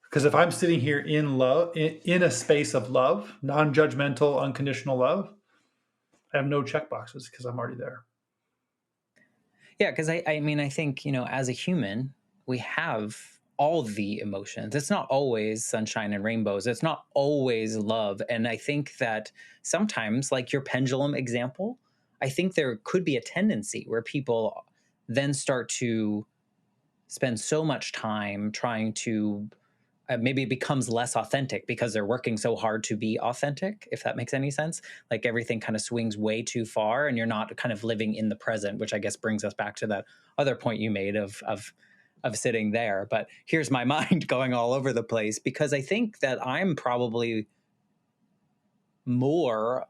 Speaker 2: Because if I'm sitting here in love, in a space of love, non-judgmental, unconditional love, I have no check boxes because I'm already there.
Speaker 1: Yeah, because I mean, I think, as a human, we have all the emotions. It's not always sunshine and rainbows. It's not always love. And I think that sometimes, like your pendulum example, I think there could be a tendency where people then start to spend so much time trying to maybe it becomes less authentic because they're working so hard to be authentic, if that makes any sense. Like everything kind of swings way too far and you're not kind of living in the present, which I guess brings us back to that other point you made of sitting there. But here's my mind going all over the place because I think that I'm probably more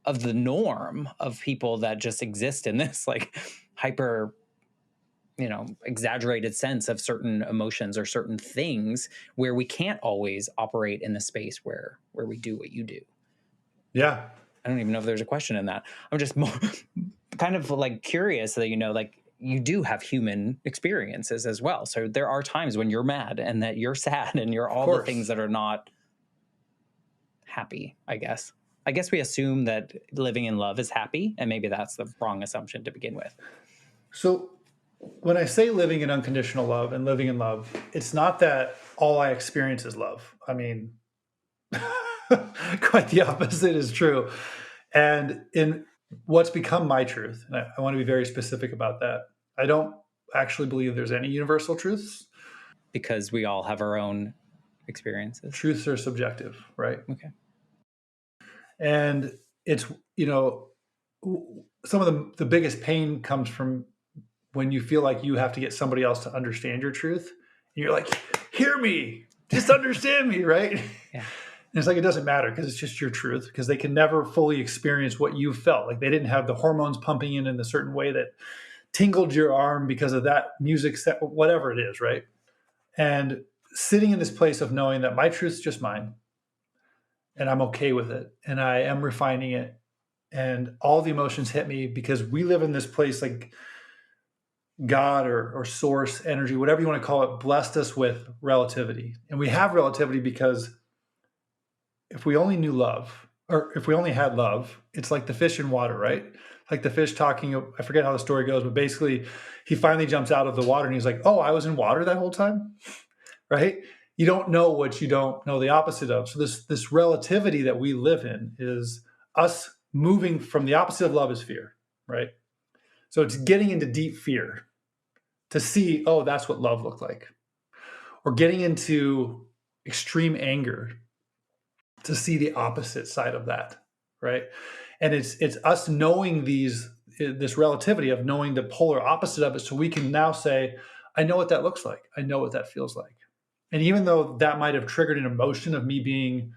Speaker 1: of the norm of people that just exist in this like hyper exaggerated sense of certain emotions or certain things where we can't always operate in the space where we do what you do.
Speaker 2: Yeah.
Speaker 1: I don't even know if there's a question in that. I'm just more kind of like curious that, like you do have human experiences as well. So there are times when you're mad and that you're sad and you're all the things that are not happy, I guess. I guess we assume that living in love is happy, and maybe that's the wrong assumption to begin with.
Speaker 2: So when I say living in unconditional love and living in love, it's not that all I experience is love. I mean, quite the opposite is true. And in what's become my truth, and I want to be very specific about that, I don't actually believe there's any universal truths.
Speaker 1: Because we all have our own experiences.
Speaker 2: Truths are subjective, right?
Speaker 1: Okay.
Speaker 2: And it's, some of the biggest pain comes from when you feel like you have to get somebody else to understand your truth. And you're like, hear me, just understand me, right?
Speaker 1: Yeah.
Speaker 2: And it's like, it doesn't matter because it's just your truth, because they can never fully experience what you felt. Like they didn't have the hormones pumping in a certain way that tingled your arm because of that music set, whatever it is, right? And sitting in this place of knowing that my truth's just mine and I'm okay with it and I am refining it, and all the emotions hit me because we live in this place like God or source energy, whatever you want to call it, blessed us with relativity. And we have relativity because if we only knew love, or if we only had love, it's like the fish in water, right? Like the fish talking, I forget how the story goes, but basically he finally jumps out of the water and he's like, oh, I was in water that whole time, right? You don't know what you don't know the opposite of. So this relativity that we live in is us moving from the opposite of love is fear, right? So it's getting into deep fear to see, oh, that's what love looked like. Or getting into extreme anger to see the opposite side of that, right? And it's us knowing this relativity of knowing the polar opposite of it, so we can now say, I know what that looks like. I know what that feels like. And even though that might have triggered an emotion of me being,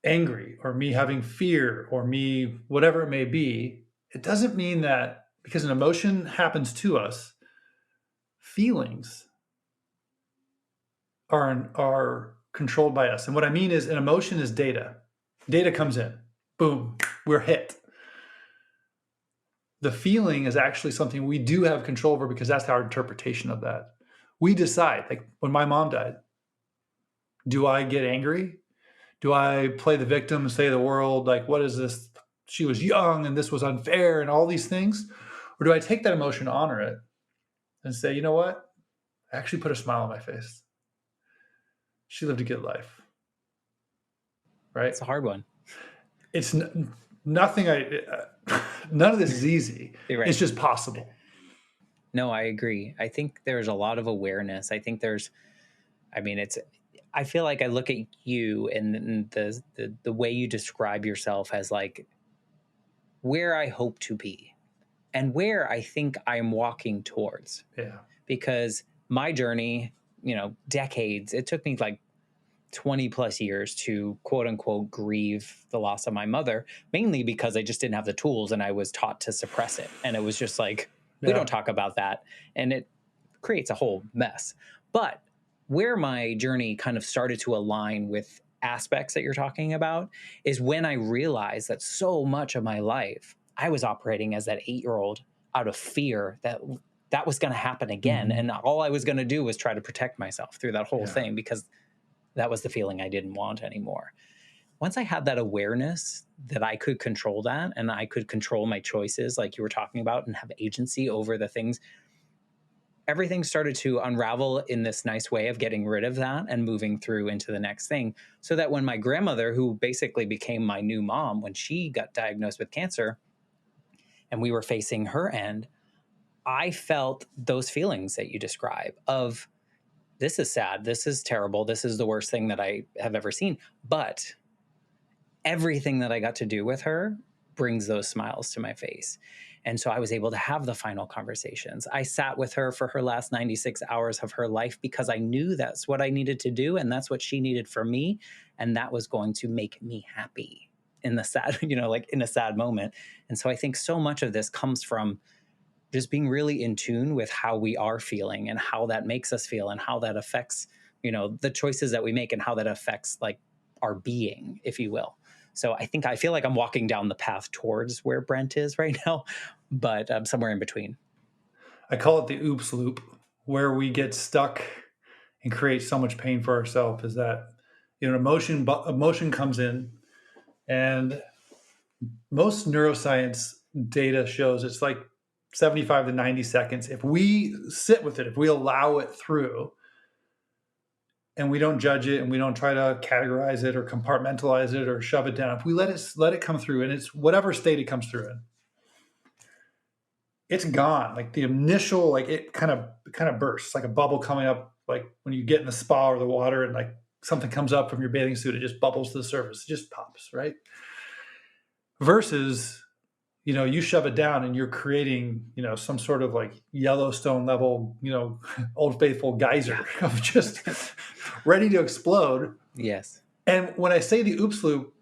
Speaker 2: angry, or me having fear, or me whatever it may be, it doesn't mean that because an emotion happens to us, feelings are controlled by us. And what I mean is an emotion is data. Data comes in, boom, we're hit. The feeling is actually something we do have control over because that's our interpretation of that. We decide, like when my mom died, do I get angry? Do I play the victim and say to the world, like, what is this? She was young and this was unfair and all these things? Or do I take that emotion, honor it, and say, you know what? I actually put a smile on my face. She lived a good life. Right?
Speaker 1: It's a hard one.
Speaker 2: It's nothing. None of this is easy.
Speaker 1: Right.
Speaker 2: It's just possible.
Speaker 1: No, I agree. I think there's a lot of awareness. I think I feel like I look at you and the way you describe yourself as like where I hope to be and where I think I'm walking towards.
Speaker 2: Yeah.
Speaker 1: Because my journey, decades, it took me like 20 plus years to quote unquote grieve the loss of my mother, mainly because I just didn't have the tools and I was taught to suppress it. And it was just like, we don't talk about that. And it creates a whole mess. But where my journey kind of started to align with aspects that you're talking about is when I realized that so much of my life, I was operating as that 8-year-old out of fear that was going to happen again. Mm-hmm. And all I was going to do was try to protect myself through that whole thing because that was the feeling I didn't want anymore. once I had that awareness that I could control that and I could control my choices, like you were talking about, and have agency over the things, everything started to unravel in this nice way of getting rid of that and moving through into the next thing. So that when my grandmother, who basically became my new mom, when she got diagnosed with cancer and we were facing her end, I felt those feelings that you describe of, this is sad, this is terrible, this is the worst thing that I have ever seen. But everything that I got to do with her brings those smiles to my face. And so I was able to have the final conversations. I sat with her for her last 96 hours of her life because I knew that's what I needed to do and that's what she needed from me. And that was going to make me happy in the sad, like in a sad moment. And so I think so much of this comes from just being really in tune with how we are feeling and how that makes us feel and how that affects, the choices that we make and how that affects like our being, if you will. So I feel like I'm walking down the path towards where Brent is right now, but I'm somewhere in between.
Speaker 2: I call it the oops loop, where we get stuck and create so much pain for ourselves. Is that emotion comes in, and most neuroscience data shows it's like 75 to 90 seconds. If we sit with it, if we allow it through, and we don't judge it and we don't try to categorize it or compartmentalize it or shove it down, if we let it come through, and it's whatever state it comes through in, it's gone. Like the initial, like it kind of bursts, like a bubble coming up, like when you get in the spa or the water and like something comes up from your bathing suit, it just bubbles to the surface, it just pops, right? Versus, you shove it down and you're creating, some sort of like Yellowstone level, Old Faithful geyser of just ready to explode.
Speaker 1: Yes.
Speaker 2: And when I say the oops loop,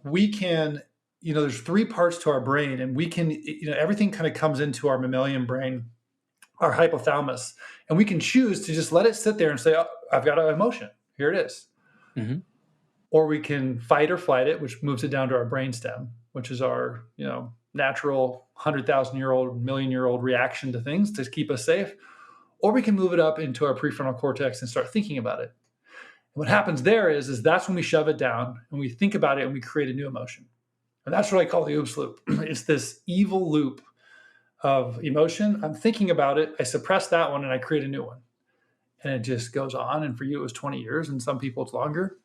Speaker 2: we can, there's 3 parts to our brain, and we can, everything kind of comes into our mammalian brain, our hypothalamus, and we can choose to just let it sit there and say, oh, I've got an emotion. Here it is.
Speaker 1: Mm-hmm.
Speaker 2: Or we can fight or flight it, which moves it down to our brainstem, which is our, natural 100,000-year-old, million-year-old reaction to things to keep us safe. Or we can move it up into our prefrontal cortex and start thinking about it. And what happens there is that's when we shove it down and we think about it and we create a new emotion. And that's what I call the oops loop. It's this evil loop of emotion. I'm thinking about it, I suppress that one, and I create a new one. And it just goes on. And for you, it was 20 years, and some people it's longer,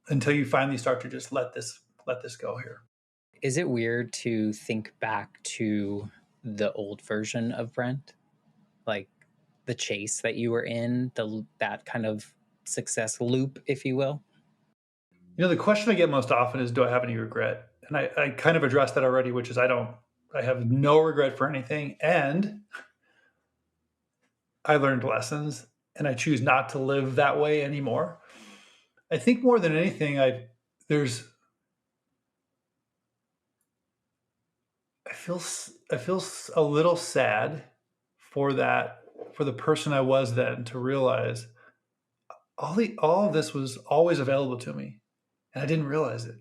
Speaker 2: until you finally start to just let this go here.
Speaker 1: Is it weird to think back to the old version of Brent? Like the chase that you were in, that kind of success loop, if you will?
Speaker 2: The question I get most often is, do I have any regret? And I kind of addressed that already, which is I have no regret for anything. And I learned lessons, and I choose not to live that way anymore. I think more than anything, I feel a little sad for the person I was then, to realize all of this was always available to me, and I didn't realize it.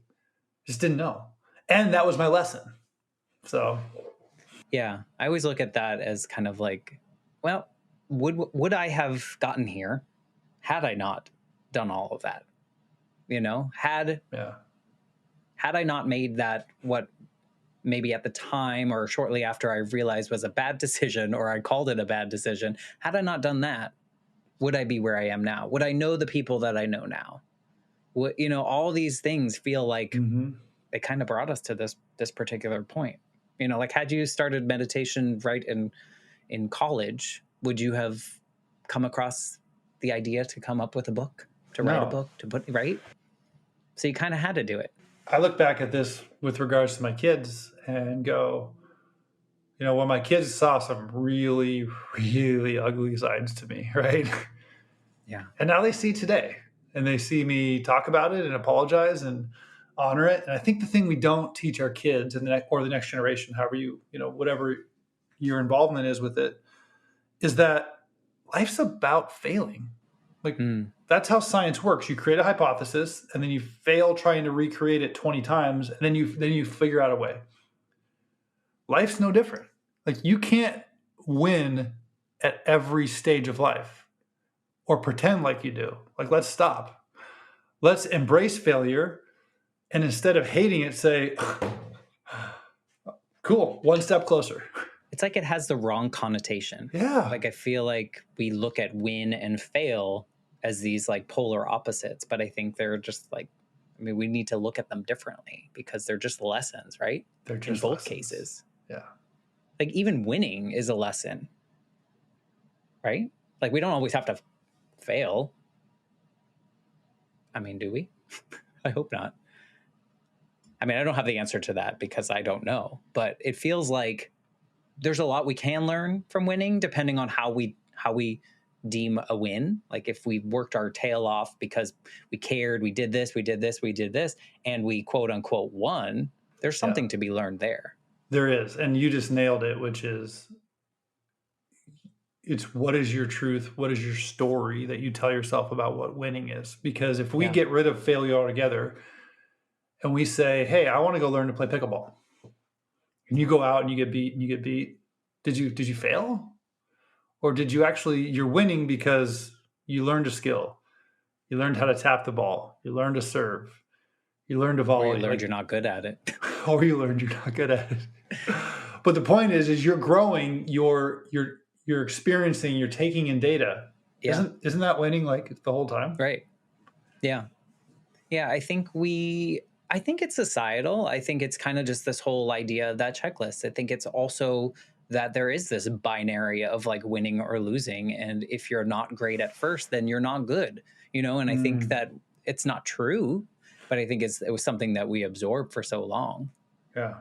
Speaker 2: Just didn't know. And that was my lesson. So
Speaker 1: yeah, I always look at that as kind of like, well, would I have gotten here had I not done all of that? Had I not made that, what maybe at the time or shortly after I realized was a bad decision, or I called it a bad decision, had I not done that, would I be where I am now? Would I know the people that I know now? All these things feel like they kind of brought us to this particular point. Like had you started meditation right in college, would you have come across the idea to come up with a book, to write a book, to put, right? So you kind of had to do it.
Speaker 2: I look back at this with regards to my kids and go, when my kids saw some really, really ugly sides to me, right?
Speaker 1: Yeah.
Speaker 2: And now they see today, and they see me talk about it and apologize and honor it. And I think the thing we don't teach our kids or the next generation, however whatever your involvement is with it, is that life's about failing. Like that's how science works. You create a hypothesis, and then you fail trying to recreate it 20 times, and then you figure out a way. Life's no different. Like you can't win at every stage of life or pretend like you do. Like let's stop. Let's embrace failure, And instead of hating it, say, cool, one step closer.
Speaker 1: It's like it has the wrong connotation.
Speaker 2: Yeah.
Speaker 1: Like I feel like we look at win and fail as these like polar opposites, but I think they're just like, I mean, we need to look at them differently because they're just lessons, right?
Speaker 2: They're
Speaker 1: In
Speaker 2: just
Speaker 1: both
Speaker 2: lessons.
Speaker 1: cases.
Speaker 2: Yeah.
Speaker 1: Like even winning is a lesson, right? Like we don't always have to fail. I mean, do we? I hope not. I mean, I don't have the answer to that because I don't know, but it feels like there's a lot we can learn from winning depending on how we deem a win. Like if we worked our tail off because we cared, we did this, we did this, we did this, and we quote unquote won, there's something to be learned there.
Speaker 2: There is. And you just nailed it, which is it's what is your truth? What is your story that you tell yourself about what winning is? Because if we get rid of failure altogether and we say, hey, I want to go learn to play pickleball, and you go out and you get beat and you get beat, did you fail? Or did you actually you're winning because you learned a skill. You learned how to tap the ball. You learned to serve. You learned to volley.
Speaker 1: Or you learned you're not good at it.
Speaker 2: Or you learned you're not good at it. But the point is you're growing, you're experiencing, you're taking in data.
Speaker 1: Yeah.
Speaker 2: Isn't that winning like the whole time?
Speaker 1: Right. Yeah. Yeah. I think it's societal. I think it's kind of just this whole idea of that checklist. I think it's also that there is this binary of like winning or losing. And if you're not great at first, then you're not good, and I think that it's not true, but I think it was something that we absorbed for so long.
Speaker 2: Yeah.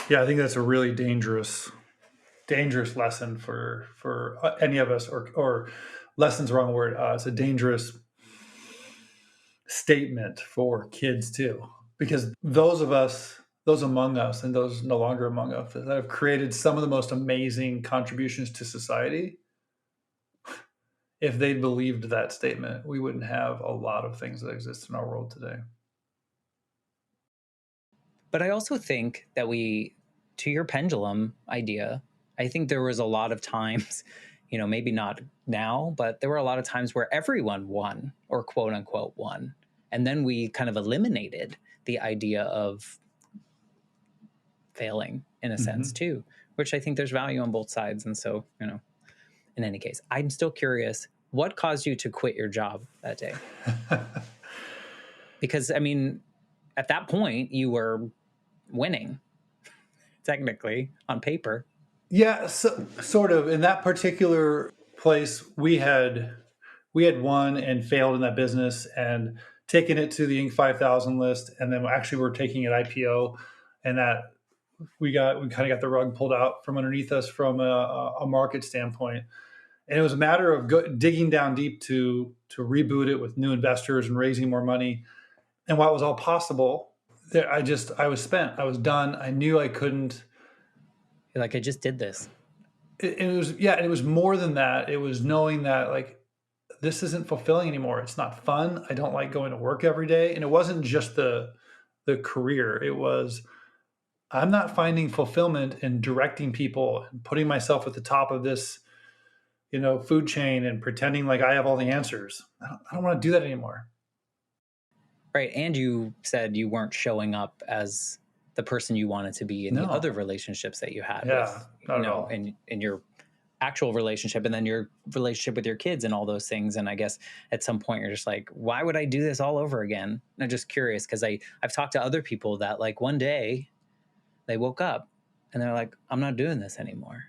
Speaker 2: Yeah. I think that's a really dangerous lesson for any of us, or lesson's the wrong word. It's a dangerous statement for kids too, because those among us and those no longer among us that have created some of the most amazing contributions to society, if they'd believed that statement, we wouldn't have a lot of things that exist in our world today.
Speaker 1: But I also think that to your pendulum idea, I think there was a lot of times, maybe not now, but there were a lot of times where everyone won or quote unquote won. And then we kind of eliminated the idea of failing in a sense too, which I think there's value on both sides. And so, in any case, I'm still curious, what caused you to quit your job that day? Because, I mean, at that point, you were winning, technically, on paper.
Speaker 2: Yeah, so, sort of. In that particular place, we had won and failed in that business and taken it to the Inc. 5000 list, and then actually we're taking it IPO, and that we kind of got the rug pulled out from underneath us from a market standpoint. And it was a matter of digging down deep to reboot it with new investors and raising more money. And while it was all possible, I was spent. I was done. I knew I couldn't.
Speaker 1: You're like, I just did this.
Speaker 2: It was more than that. It was knowing that like this isn't fulfilling anymore. It's not fun. I don't like going to work every day. And it wasn't just the career. It was I'm not finding fulfillment in directing people and putting myself at the top of this, food chain and pretending like I have all the answers. I don't want to do that anymore.
Speaker 1: Right. And you said you weren't showing up as the person you wanted to be in the other relationships that you had with, in your actual relationship, and then your relationship with your kids and all those things. And I guess at some point you're just like, why would I do this all over again? And I'm just curious because I've talked to other people that like one day they woke up and they're like, I'm not doing this anymore.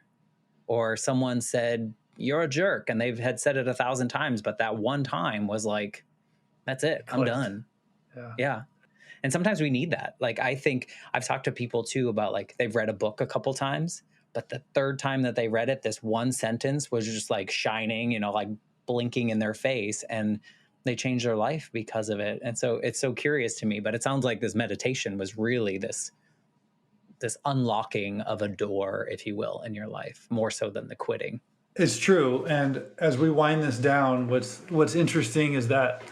Speaker 1: Or someone said, you're a jerk. And they've had said it 1,000 times, but that one time was like, that's it. I'm done. Yeah. And sometimes we need that. Like, I think I've talked to people too about like, they've read a book a couple times, but the third time that they read it, this one sentence was just like shining, like blinking in their face, and they changed their life because of it. And so it's so curious to me, but it sounds like this meditation was really this unlocking of a door, if you will, in your life, more so than the quitting.
Speaker 2: It's true. And as we wind this down, what's interesting is that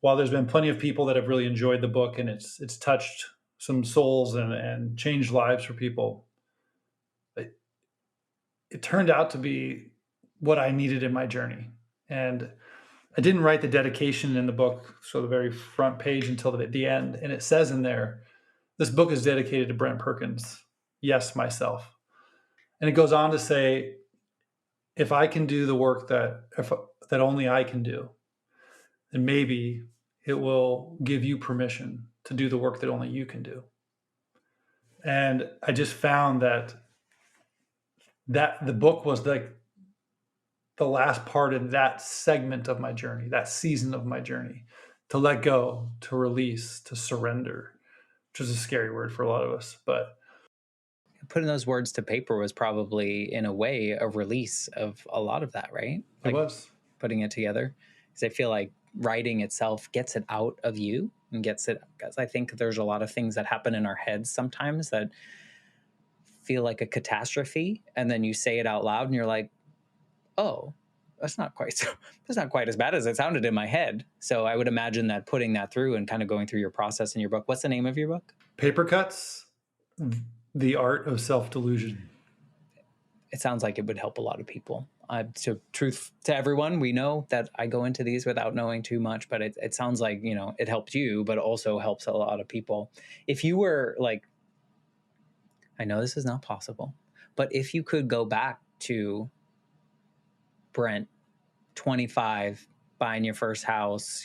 Speaker 2: while there's been plenty of people that have really enjoyed the book and it's touched some souls and changed lives for people, it turned out to be what I needed in my journey. And I didn't write the dedication in the book, so the very front page until the end. And it says in there, this book is dedicated to Brent Perkins. Yes, myself. And it goes on to say, if I can do the work that only I can do, then maybe it will give you permission to do the work that only you can do. And I just found that the book was like the last part in that segment of my journey, that season of my journey, to let go, to release, to surrender, which is a scary word for a lot of us. But
Speaker 1: putting those words to paper was probably, in a way, a release of a lot of that, right?
Speaker 2: Like, it was.
Speaker 1: Putting it together. Because I feel like writing itself gets it out of you and gets it, because I think there's a lot of things that happen in our heads sometimes that feel like a catastrophe. And then you say it out loud and you're like, oh, that's not quite as bad as it sounded in my head. So I would imagine that putting that through and kind of going through your process in your book. What's the name of your book?
Speaker 2: Paper Cuts, The Art of Self-Delusion.
Speaker 1: It sounds like it would help a lot of people. So truth to everyone, we know that I go into these without knowing too much, but it sounds like, it helps you, but also helps a lot of people. If you were like, I know this is not possible, but if you could go back to Brent, 25, buying your first house,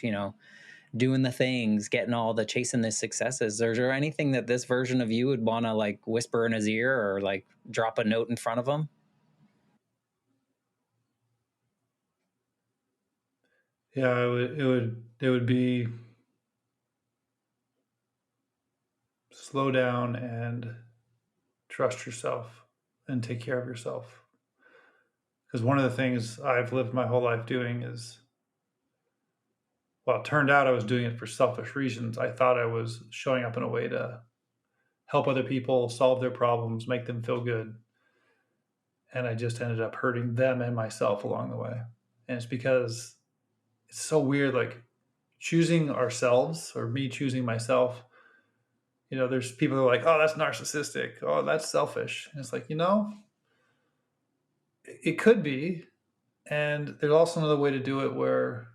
Speaker 1: doing the things, chasing the successes, is there anything that this version of you would want to like whisper in his ear or like drop a note in front of him?
Speaker 2: Yeah, it would be slow down and trust yourself and take care of yourself. Because one of the things I've lived my whole life doing is, well, it turned out I was doing it for selfish reasons. I thought I was showing up in a way to help other people solve their problems, make them feel good. And I just ended up hurting them and myself along the way. And it's because it's so weird, like choosing ourselves, or me choosing myself. There's people who are like, oh, that's narcissistic. Oh, that's selfish. And it's like, it could be. And there's also another way to do it where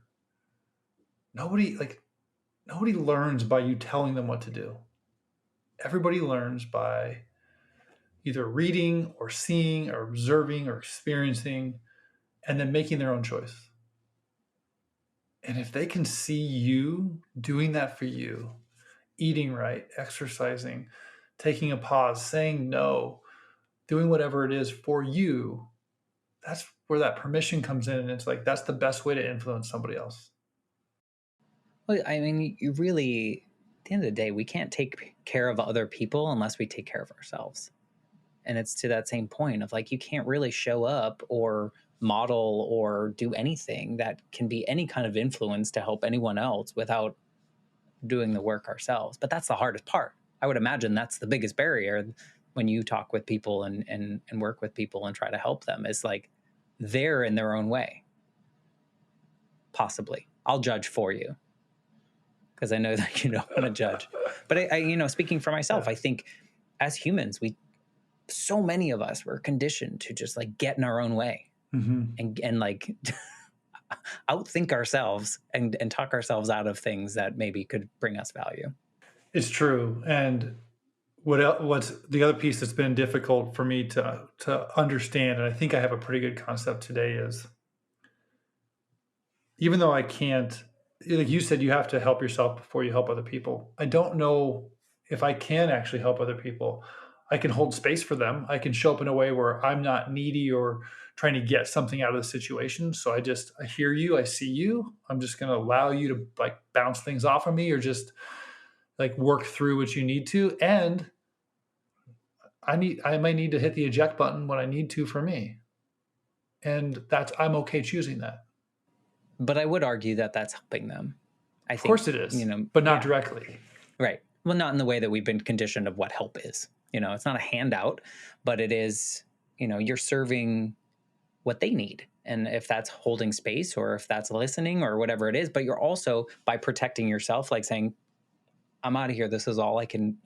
Speaker 2: nobody learns by you telling them what to do. Everybody learns by either reading or seeing or observing or experiencing and then making their own choice. And if they can see you doing that for you, eating right, exercising, taking a pause, saying no, doing whatever it is for you, that's where that permission comes in. And it's like, that's the best way to influence somebody else.
Speaker 1: Well, I mean, you really, at the end of the day, we can't take care of other people unless we take care of ourselves. And it's to that same point of like, you can't really show up or model or do anything that can be any kind of influence to help anyone else without doing the work ourselves. But that's the hardest part. I would imagine that's the biggest barrier when you talk with people and work with people and try to help them, is like they're in their own way. Possibly. I'll judge for you because I know that you don't want to judge. But I speaking for myself, I think as humans, so many of us were conditioned to just like get in our own way and like outthink ourselves and talk ourselves out of things that maybe could bring us value.
Speaker 2: It's true. And what's the other piece that's been difficult for me to understand, and I think I have a pretty good concept today, is even though I can't, like you said, you have to help yourself before you help other people. I don't know if I can actually help other people. I can hold space for them. I can show up in a way where I'm not needy or trying to get something out of the situation. So I hear you, I see you. I'm just going to allow you to like bounce things off of me or just like work through what you need to. And I might need to hit the eject button when I need to for me. And I'm okay choosing that.
Speaker 1: But I would argue that that's helping them.
Speaker 2: Of course it is, but not directly.
Speaker 1: Right. Well, not in the way that we've been conditioned of what help is. It's not a handout, but it is, you're serving what they need. And if that's holding space or if that's listening or whatever it is, but you're also, by protecting yourself, like saying, I'm out of here. This is all I can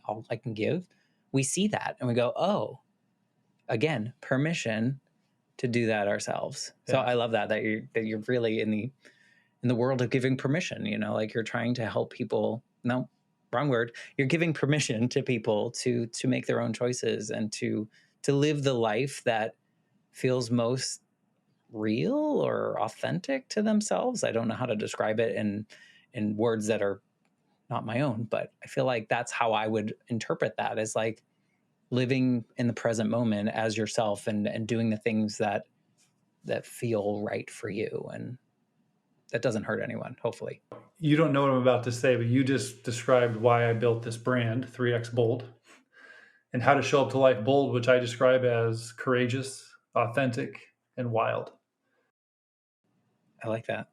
Speaker 1: give. We see that and we go, oh, again, permission to do that ourselves. Yeah. So I love that you're really in in the world of giving permission, like you're trying to help people. No, wrong word. You're giving permission to people to make their own choices and to live the life that feels most real or authentic to themselves. I don't know how to describe it in words that are not my own, but I feel like that's how I would interpret that, as like living in the present moment as yourself and doing the things that feel right for you, and that doesn't hurt anyone, hopefully.
Speaker 2: You don't know what I'm about to say, but you just described why I built this brand, 3X Bold, and how to show up to life bold, which I describe as courageous, authentic, and wild.
Speaker 1: I like that.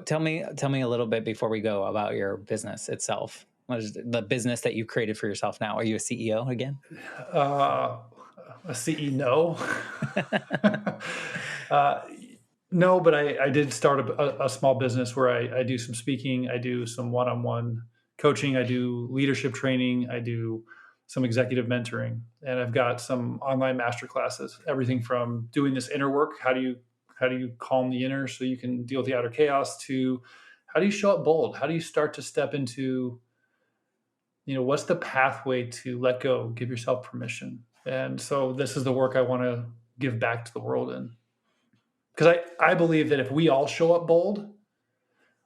Speaker 1: Tell me a little bit before we go about your business itself. What is the business that you created for yourself now? Are you a CEO again?
Speaker 2: A CEO? No, but I did start a small business where I do some speaking, I do some one-on-one coaching, I do leadership training, I do some executive mentoring, and I've got some online master classes. Everything from doing this inner work, how do you calm the inner so you can deal with the outer chaos, to how do you show up bold? How do you start to step into, what's the pathway to let go, give yourself permission? And so this is the work I want to give back to the world in. Because I believe that if we all show up bold,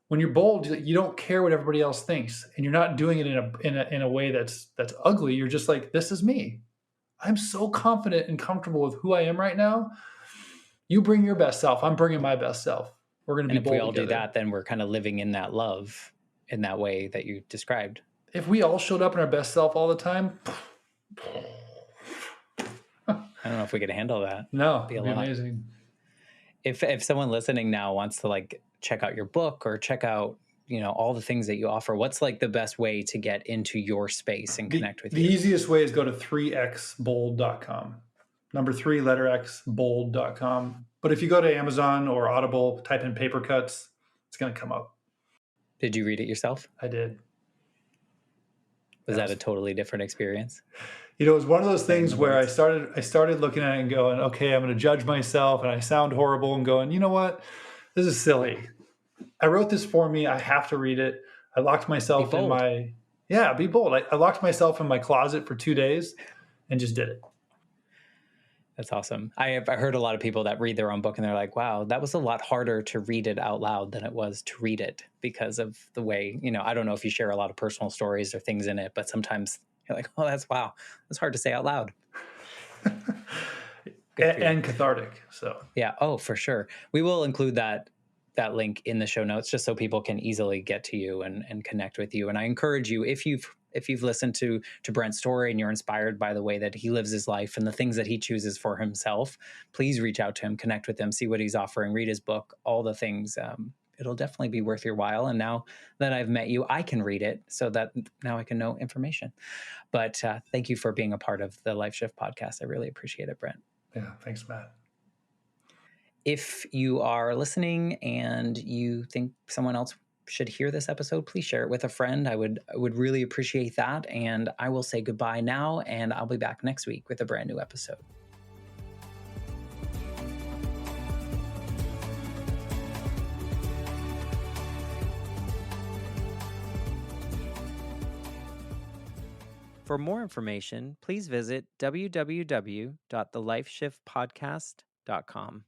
Speaker 2: when you're bold, you don't care what everybody else thinks, and you're not doing it in a way that's ugly. You're just like, this is me. I'm so confident and comfortable with who I am right now. You bring your best self. I'm bringing my best self. We're going to be bold together.
Speaker 1: If we all do that, then we're kind of living in that love in that way that you described.
Speaker 2: If we all showed up in our best self all the time,
Speaker 1: I don't know if we could handle that.
Speaker 2: No, it'd be amazing.
Speaker 1: If someone listening now wants to like check out your book or check out, all the things that you offer, what's like the best way to get into your space and connect with you?
Speaker 2: The easiest way is go to 3xbold.com. Number 3, letter X, bold.com. But if you go to Amazon or Audible, type in Paper Cuts, it's going to come up.
Speaker 1: Did you read it yourself?
Speaker 2: I did.
Speaker 1: Was that a totally different experience?
Speaker 2: It was one of those things where I started looking at it and going, okay, I'm going to judge myself, and I sound horrible, and going, you know what? This is silly. I wrote this for me. I have to read it. I locked myself in my... Yeah, be bold. I locked myself in my closet for 2 days and just did it.
Speaker 1: That's awesome. I've heard a lot of people that read their own book and they're like, wow, that was a lot harder to read it out loud than it was to read it because of the way, I don't know if you share a lot of personal stories or things in it, but sometimes you're like, oh, that's hard to say out loud.
Speaker 2: And cathartic. So
Speaker 1: yeah. Oh, for sure. We will include that link in the show notes just so people can easily get to you and connect with you. And I encourage you, if you've listened to Brent's story and you're inspired by the way that he lives his life and the things that he chooses for himself, please reach out to him, connect with him, see what he's offering, read his book, all the things. It'll definitely be worth your while. And now that I've met you, I can read it so that now I can know information. But thank you for being a part of the Life Shift podcast. I really appreciate it, Brent.
Speaker 2: Yeah, thanks, Matt.
Speaker 1: If you are listening and you think someone else should hear this episode, please share it with a friend. I would really appreciate that. And I will say goodbye now, and I'll be back next week with a brand new episode. For more information, please visit www.thelifeshiftpodcast.com.